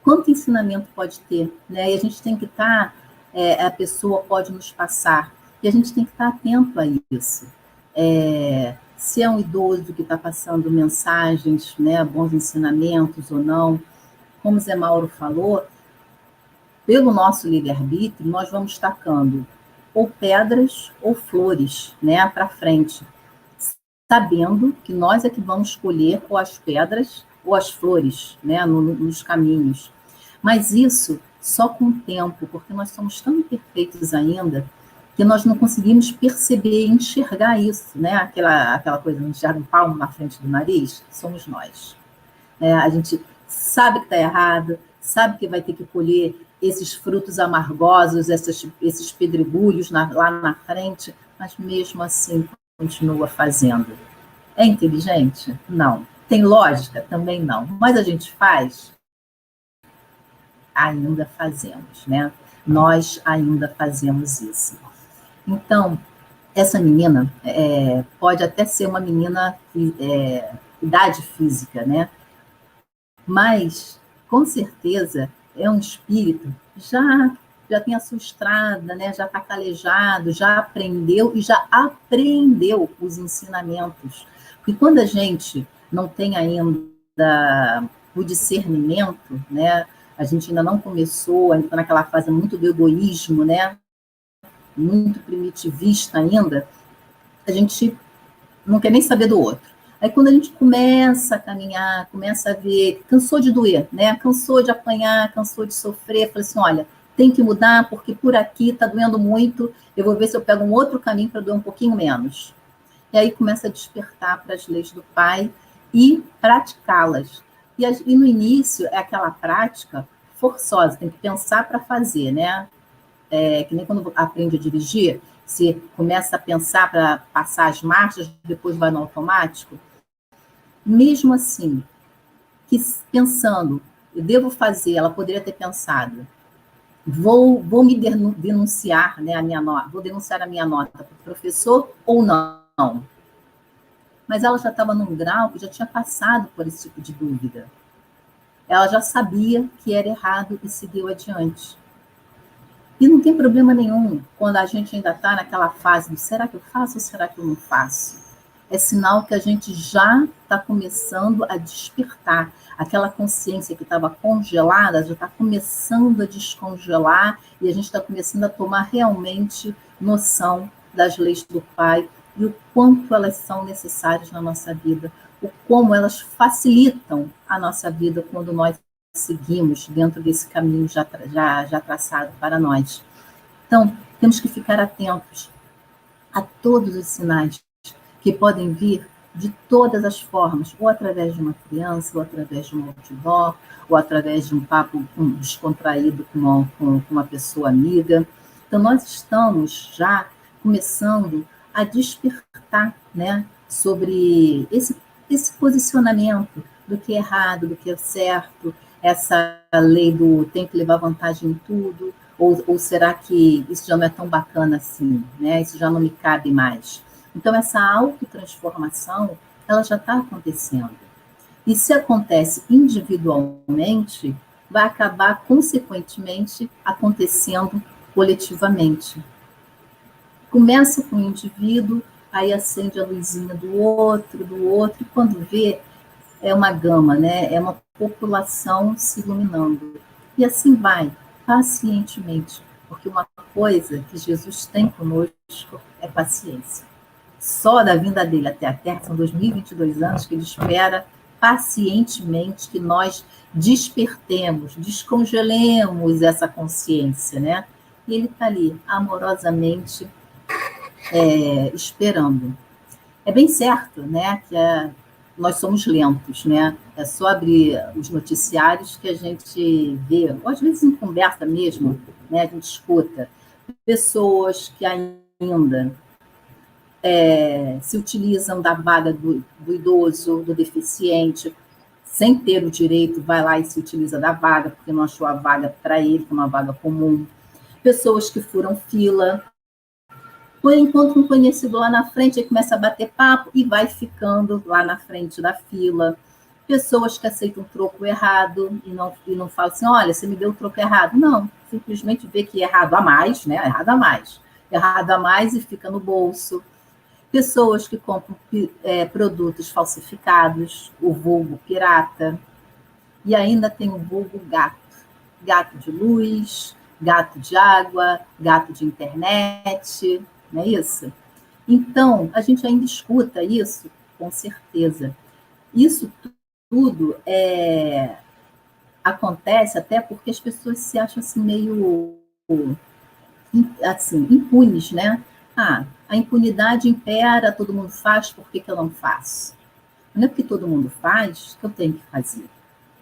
quanto ensinamento pode ter, né? E a gente tem que estar, a pessoa pode nos passar, e a gente tem que estar atento a isso. Se é um idoso que está passando mensagens, né, bons ensinamentos ou não, como Zé Mauro falou, pelo nosso livre-arbítrio, nós vamos tacando ou pedras ou flores, né, para frente, sabendo que nós é que vamos escolher ou as pedras ou as flores, né, nos caminhos. Mas isso só com o tempo, porque nós somos tão imperfeitos ainda que nós não conseguimos perceber e enxergar isso, né? Aquela coisa de enxergar um palmo na frente do nariz, somos nós. A gente sabe que está errado, sabe que vai ter que colher esses frutos amargosos, esses pedregulhos lá na frente, mas mesmo assim continua fazendo. É inteligente? Não. Tem lógica? Também não. Mas a gente faz? Ainda fazemos, né? Nós ainda fazemos isso. Então, essa menina pode até ser uma menina idade física, né? Mas, com certeza, é um espírito já tem a sua estrada, né? Já está calejado, já aprendeu e já aprendeu os ensinamentos. Porque quando a gente não tem ainda o discernimento, né? A gente ainda não começou, ainda está naquela fase muito do egoísmo, né? Muito primitivista ainda, a gente não quer nem saber do outro. Aí quando a gente começa a caminhar, começa a ver, cansou de doer, né? Cansou de apanhar, cansou de sofrer, fala assim, olha, tem que mudar porque por aqui está doendo muito, eu vou ver se eu pego um outro caminho para doer um pouquinho menos. E aí começa a despertar para as leis do Pai e praticá-las. E no início é aquela prática forçosa, tem que pensar para fazer, né? Que nem quando aprende a dirigir, você começa a pensar para passar as marchas, depois vai no automático. Mesmo assim, que pensando, eu devo fazer, ela poderia ter pensado, vou me denunciar, né, a minha nota, vou denunciar a minha nota para o professor ou não. Mas ela já estava num grau que já tinha passado por esse tipo de dúvida. Ela já sabia que era errado e seguiu adiante. E não tem problema nenhum quando a gente ainda está naquela fase do será que eu faço ou será que eu não faço? É sinal que a gente já está começando a despertar. Aquela consciência que estava congelada já está começando a descongelar e a gente está começando a tomar realmente noção das leis do Pai e o quanto elas são necessárias na nossa vida, o como elas facilitam a nossa vida quando nós seguimos dentro desse caminho já traçado para nós. Então, temos que ficar atentos a todos os sinais que podem vir de todas as formas, ou através de uma criança, ou através de um outdoor, ou através de um papo descontraído com uma pessoa amiga. Então, nós estamos já começando a despertar, né, sobre esse posicionamento do que é errado, do que é certo, essa lei do tem que levar vantagem em tudo, ou será que isso já não é tão bacana assim, né? Isso já não me cabe mais. Então, essa autotransformação, ela já está acontecendo. E se acontece individualmente, vai acabar, consequentemente, acontecendo coletivamente. Começa com o indivíduo, aí acende a luzinha do outro, e quando vê, é uma gama, né? É uma população se iluminando. E assim vai, pacientemente, porque uma coisa que Jesus tem conosco é paciência. só da vinda dele até a Terra, são 2022 anos que ele espera pacientemente que nós despertemos, descongelemos essa consciência, né? E ele está ali, amorosamente, esperando. É bem certo, né, que nós somos lentos, né? É só abrir os noticiários que a gente vê, ou às vezes em conversa mesmo, né, a gente escuta pessoas que ainda se utilizam da vaga do idoso, do deficiente, sem ter o direito, vai lá e se utiliza da vaga, porque não achou a vaga para ele, que é uma vaga comum. Pessoas que furam fila, encontra um conhecido lá na frente, aí começa a bater papo e vai ficando lá na frente da fila. Pessoas que aceitam um troco errado e não falam assim, olha, você me deu o troco errado. Não, simplesmente vê que é errado a mais, né? Errado a mais e fica no bolso. Pessoas que compram produtos falsificados, o vulgo pirata. E ainda tem o vulgo gato. Gato de luz, gato de água, gato de internet, não é isso? Então, a gente ainda escuta isso, com certeza. Isso tudo acontece até porque as pessoas se acham assim meio assim, impunes, né? Ah, a impunidade impera, todo mundo faz, por que eu não faço? Não é porque todo mundo faz que eu tenho que fazer,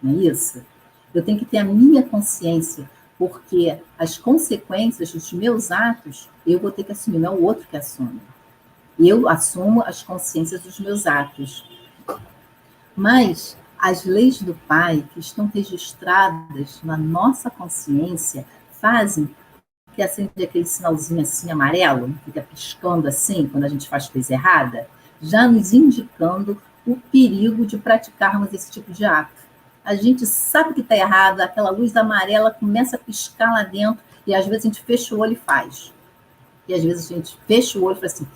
não é isso? Eu tenho que ter a minha consciência, porque as consequências dos meus atos, eu vou ter que assumir, não é o outro que assume. Eu assumo as consciências dos meus atos. Mas as leis do Pai, que estão registradas na nossa consciência, fazem que acende aquele sinalzinho assim amarelo, fica piscando assim, quando a gente faz coisa errada, já nos indicando o perigo de praticarmos esse tipo de ato. A gente sabe que está errado, aquela luz amarela começa a piscar lá dentro, e às vezes a gente fecha o olho e faz. E às vezes a gente fecha o olho e fala assim,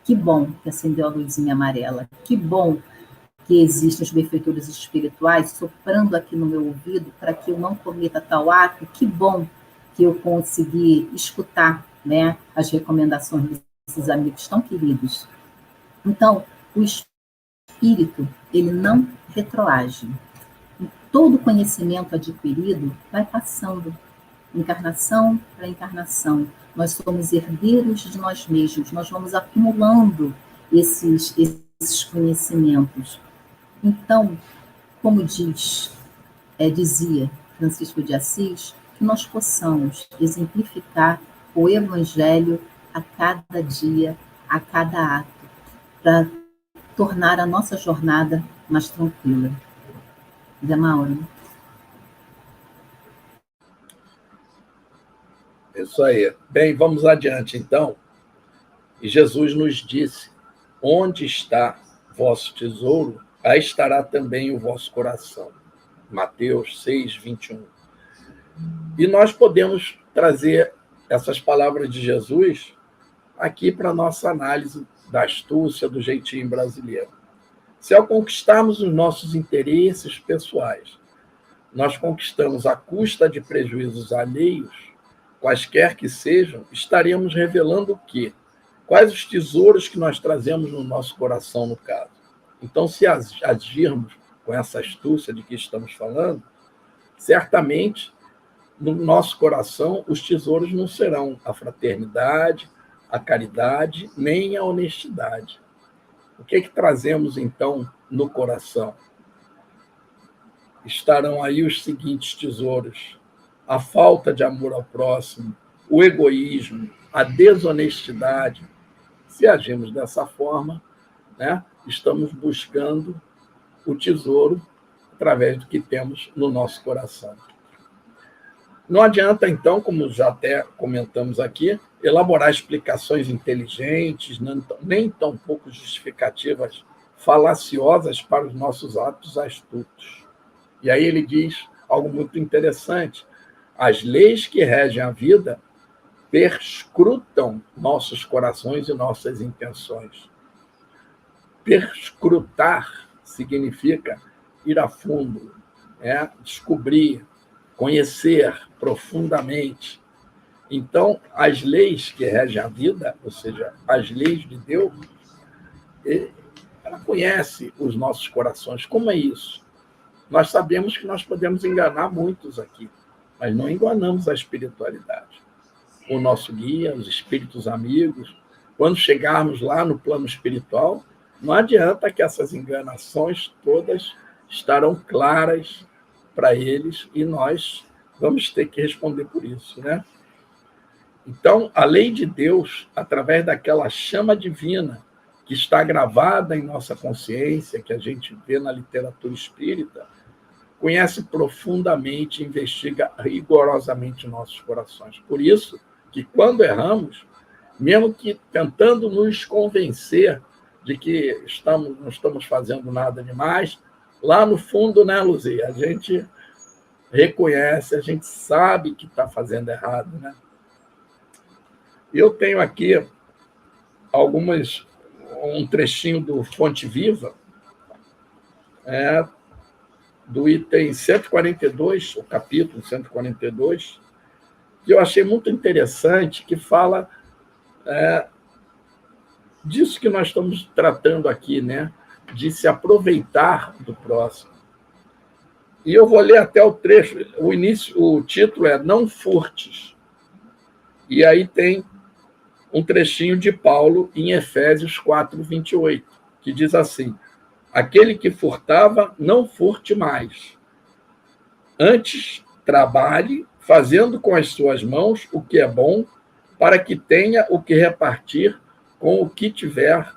que bom que acendeu a luzinha amarela, que bom que existem os benfeitores espirituais soprando aqui no meu ouvido para que eu não cometa tal ato, que bom que eu consegui escutar, né, as recomendações desses amigos tão queridos. Então, o espírito, ele não retroage. E todo conhecimento adquirido vai passando, encarnação para encarnação. Nós somos herdeiros de nós mesmos, nós vamos acumulando esses conhecimentos. Então, como dizia Francisco de Assis, que nós possamos exemplificar o Evangelho a cada dia, a cada ato, para tornar a nossa jornada mais tranquila. Zé Mauro. Isso aí. Bem, vamos adiante, então. E Jesus nos disse, onde está vosso tesouro, aí estará também o vosso coração. Mateus 6, 21. E nós podemos trazer essas palavras de Jesus aqui para a nossa análise da astúcia, do jeitinho brasileiro. Se ao conquistarmos os nossos interesses pessoais, nós conquistamos à custa de prejuízos alheios, quaisquer que sejam, estaremos revelando o quê? Quais os tesouros que nós trazemos no nosso coração, no caso. Então, se agirmos com essa astúcia de que estamos falando, certamente, no nosso coração, os tesouros não serão a fraternidade, a caridade, nem a honestidade. O que trazemos, então, no coração? Estarão aí os seguintes tesouros: a falta de amor ao próximo, o egoísmo, a desonestidade. Se agimos dessa forma, né, estamos buscando o tesouro através do que temos no nosso coração. Não adianta, então, como já até comentamos aqui, elaborar explicações inteligentes, nem tão pouco justificativas falaciosas para os nossos atos astutos. E aí ele diz algo muito interessante. As leis que regem a vida perscrutam nossos corações e nossas intenções. Perscrutar significa ir a fundo, descobrir, conhecer profundamente. Então, as leis que regem a vida, ou seja, as leis de Deus, ela conhece os nossos corações. Como é isso? Nós sabemos que nós podemos enganar muitos aqui, mas não enganamos a espiritualidade. O nosso guia, os espíritos amigos, quando chegarmos lá no plano espiritual, não adianta que essas enganações todas estarão claras para eles e nós vamos ter que responder por isso, né? Então, a lei de Deus, através daquela chama divina que está gravada em nossa consciência, que a gente vê na literatura espírita, conhece profundamente e investiga rigorosamente nossos corações. Por isso que, quando erramos, mesmo que tentando nos convencer de que não estamos fazendo nada demais, lá no fundo, né, Luzia, a gente reconhece, a gente sabe que está fazendo errado, né? Eu tenho aqui um trechinho do Fonte Viva, do item 142, o capítulo 142, que eu achei muito interessante, que fala disso que nós estamos tratando aqui, né? De se aproveitar do próximo. E eu vou ler até o trecho, o título é Não Furtes. E aí tem um trechinho de Paulo em Efésios 4:28, que diz assim: aquele que furtava, não furte mais. Antes, trabalhe, fazendo com as suas mãos o que é bom, para que tenha o que repartir com o que tiver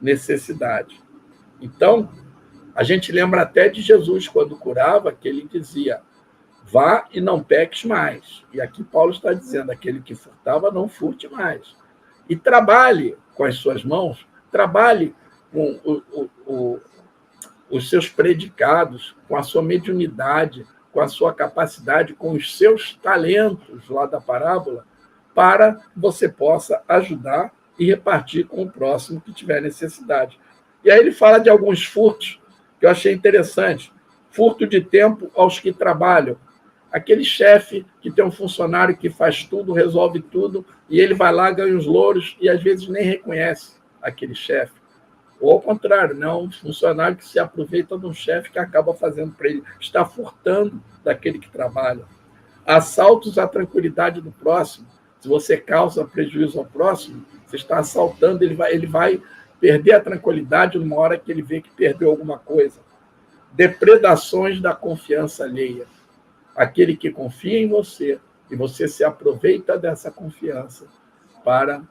necessidade. Então, a gente lembra até de Jesus, quando curava, que ele dizia: vá e não peques mais. E aqui Paulo está dizendo: aquele que furtava, não furte mais. E trabalhe com as suas mãos, trabalhe com os seus predicados, com a sua mediunidade, com a sua capacidade, com os seus talentos lá da parábola, para que você possa ajudar e repartir com o próximo que tiver necessidade. E aí ele fala de alguns furtos que eu achei interessante. Furto de tempo aos que trabalham. Aquele chefe que tem um funcionário que faz tudo, resolve tudo, e ele vai lá, ganha os louros, e às vezes nem reconhece aquele chefe. Ou ao contrário, não, um funcionário que se aproveita de um chefe que acaba fazendo para ele, está furtando daquele que trabalha. Assaltos à tranquilidade do próximo. Se você causa prejuízo ao próximo, você está assaltando, ele vai perder a tranquilidade numa hora que ele vê que perdeu alguma coisa. Depredações da confiança alheia. Aquele que confia em você e você se aproveita dessa confiança para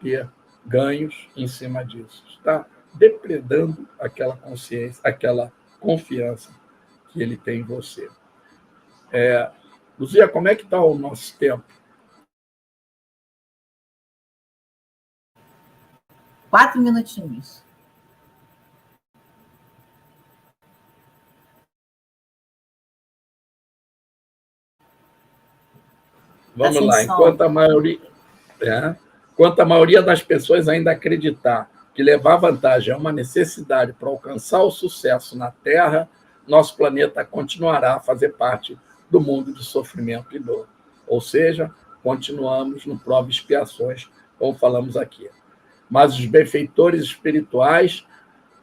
ter ganhos em cima disso. Está depredando aquela consciência, aquela confiança que ele tem em você. Luzia, como é que está o nosso tempo? 4 minutinhos. Vamos lá. Enquanto a maioria das pessoas ainda acreditar que levar vantagem é uma necessidade para alcançar o sucesso na Terra, nosso planeta continuará a fazer parte do mundo de sofrimento e dor. Ou seja, continuamos no prova e expiações, como falamos aqui. Mas os benfeitores espirituais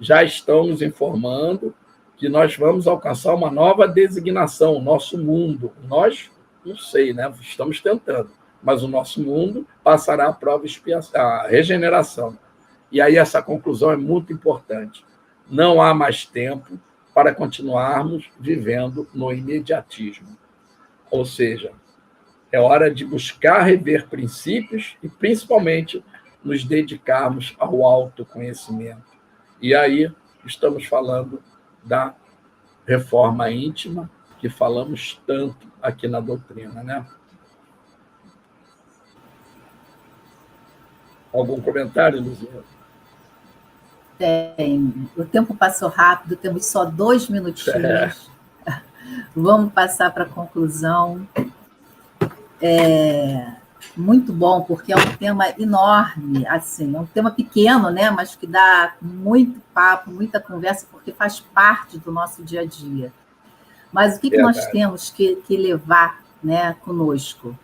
já estão nos informando que nós vamos alcançar uma nova designação, o nosso mundo. Nós, não sei, né? Estamos tentando, mas o nosso mundo passará a prova e expiação, a regeneração. E aí essa conclusão é muito importante. Não há mais tempo para continuarmos vivendo no imediatismo. Ou seja, é hora de buscar rever princípios e, principalmente, nos dedicarmos ao autoconhecimento. E aí estamos falando da reforma íntima, que falamos tanto aqui na doutrina, né? Algum comentário, Luzia? Tem. O tempo passou rápido, temos só 2 minutinhos. Vamos passar para a conclusão. Muito bom, porque é um tema enorme, assim, é um tema pequeno, né, mas que dá muito papo, muita conversa, porque faz parte do nosso dia a dia. Mas o que nós temos que levar, né, conosco?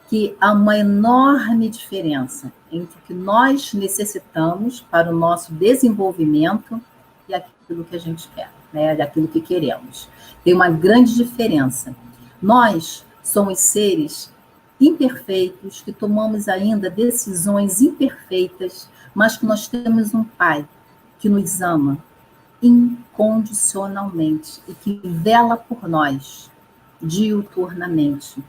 que há uma enorme diferença entre o que nós necessitamos para o nosso desenvolvimento e aquilo que a gente quer, né? Daquilo que queremos. Tem uma grande diferença. Nós somos seres imperfeitos, que tomamos ainda decisões imperfeitas, mas que nós temos um Pai que nos ama incondicionalmente e que vela por nós diuturnamente.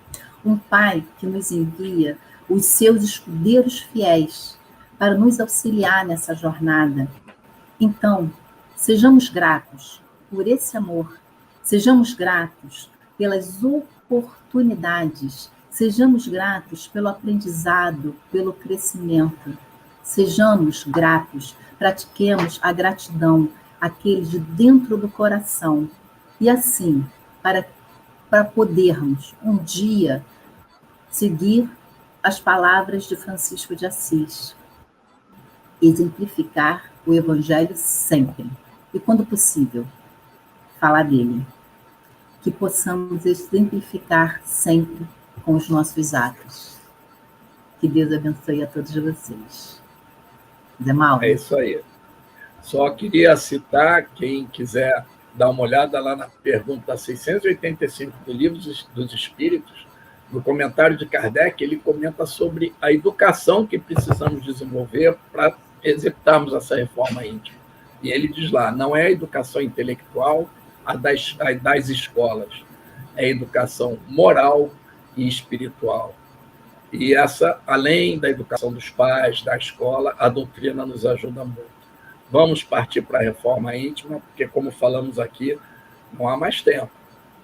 Um Pai que nos envia os seus escudeiros fiéis para nos auxiliar nessa jornada. Então, sejamos gratos por esse amor, sejamos gratos pelas oportunidades, sejamos gratos pelo aprendizado, pelo crescimento, sejamos gratos, pratiquemos a gratidão, aquele de dentro do coração, e assim, para podermos um dia seguir as palavras de Francisco de Assis, exemplificar o Evangelho sempre, e quando possível, falar dele, que possamos exemplificar sempre com os nossos atos. Que Deus abençoe a todos vocês. Zé Mauro. É isso aí. Só queria citar, quem quiser dar uma olhada lá na pergunta 685 do Livro dos Espíritos, no comentário de Kardec, ele comenta sobre a educação que precisamos desenvolver para executarmos essa reforma íntima. E ele diz lá, não é a educação intelectual a das escolas, é a educação moral e espiritual. E essa, além da educação dos pais, da escola, a doutrina nos ajuda muito. Vamos partir para a reforma íntima, porque, como falamos aqui, não há mais tempo.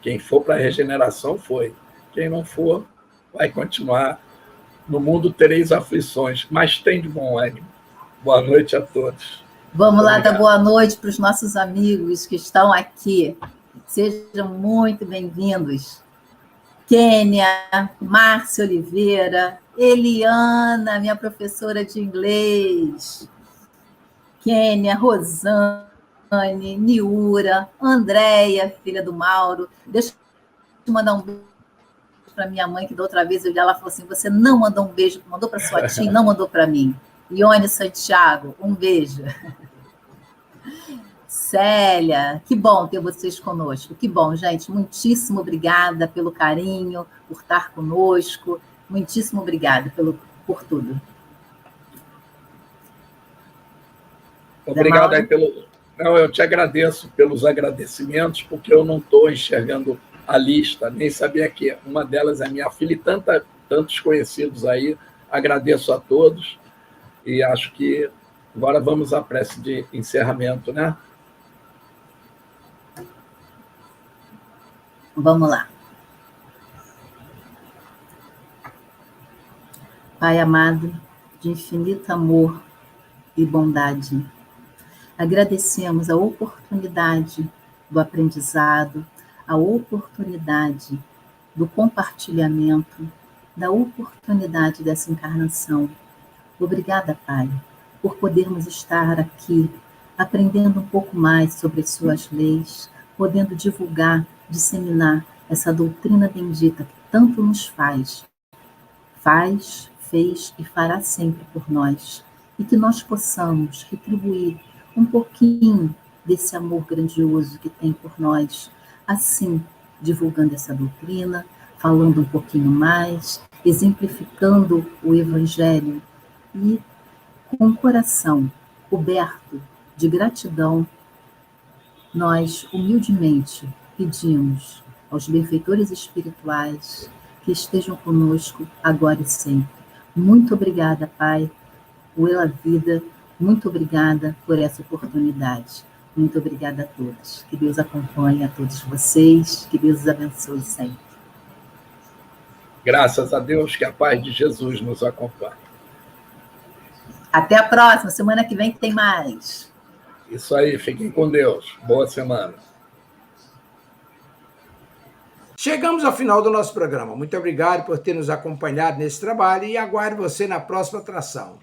Quem for para a regeneração foi. Quem não for, vai continuar. No mundo tereis aflições, mas tem de bom ânimo. Boa noite a todos. Vamos lá dar boa noite para os nossos amigos que estão aqui. Sejam muito bem-vindos. Kênia, Márcia Oliveira, Eliana, minha professora de inglês, Kênia, Rosane, Niura, Andréia, filha do Mauro. Deixa eu mandar um beijo para minha mãe, que da outra vez eu vi ela falou assim, você não mandou um beijo, mandou para sua tia, não mandou para mim. Ione Santiago, um beijo. Célia, que bom ter vocês conosco, que bom, gente, muitíssimo obrigada pelo carinho, por estar conosco, muitíssimo obrigada por tudo. Obrigado aí pelo... Não, eu te agradeço pelos agradecimentos, porque eu não estou enxergando a lista, nem sabia que uma delas é minha filha e tantos conhecidos aí, agradeço a todos e acho que agora vamos à prece de encerramento, né? Vamos lá. Pai amado, de infinito amor e bondade, agradecemos a oportunidade do aprendizado, a oportunidade do compartilhamento, da oportunidade dessa encarnação. Obrigada, Pai, por podermos estar aqui, aprendendo um pouco mais sobre as suas leis, podendo divulgar, disseminar essa doutrina bendita que tanto nos faz, fez e fará sempre por nós, e que nós possamos retribuir um pouquinho desse amor grandioso que tem por nós, assim, divulgando essa doutrina, falando um pouquinho mais, exemplificando o Evangelho e com o coração coberto de gratidão, nós humildemente pedimos aos benfeitores espirituais que estejam conosco agora e sempre. Muito obrigada, Pai, pela vida, muito obrigada por essa oportunidade. Muito obrigada a todos. Que Deus acompanhe a todos vocês, que Deus os abençoe sempre. Graças a Deus, que a paz de Jesus nos acompanhe. Até a próxima, semana que vem tem mais. Isso aí, fiquem com Deus. Boa semana. Chegamos ao final do nosso programa. Muito obrigado por ter nos acompanhado nesse trabalho e aguardo você na próxima atração.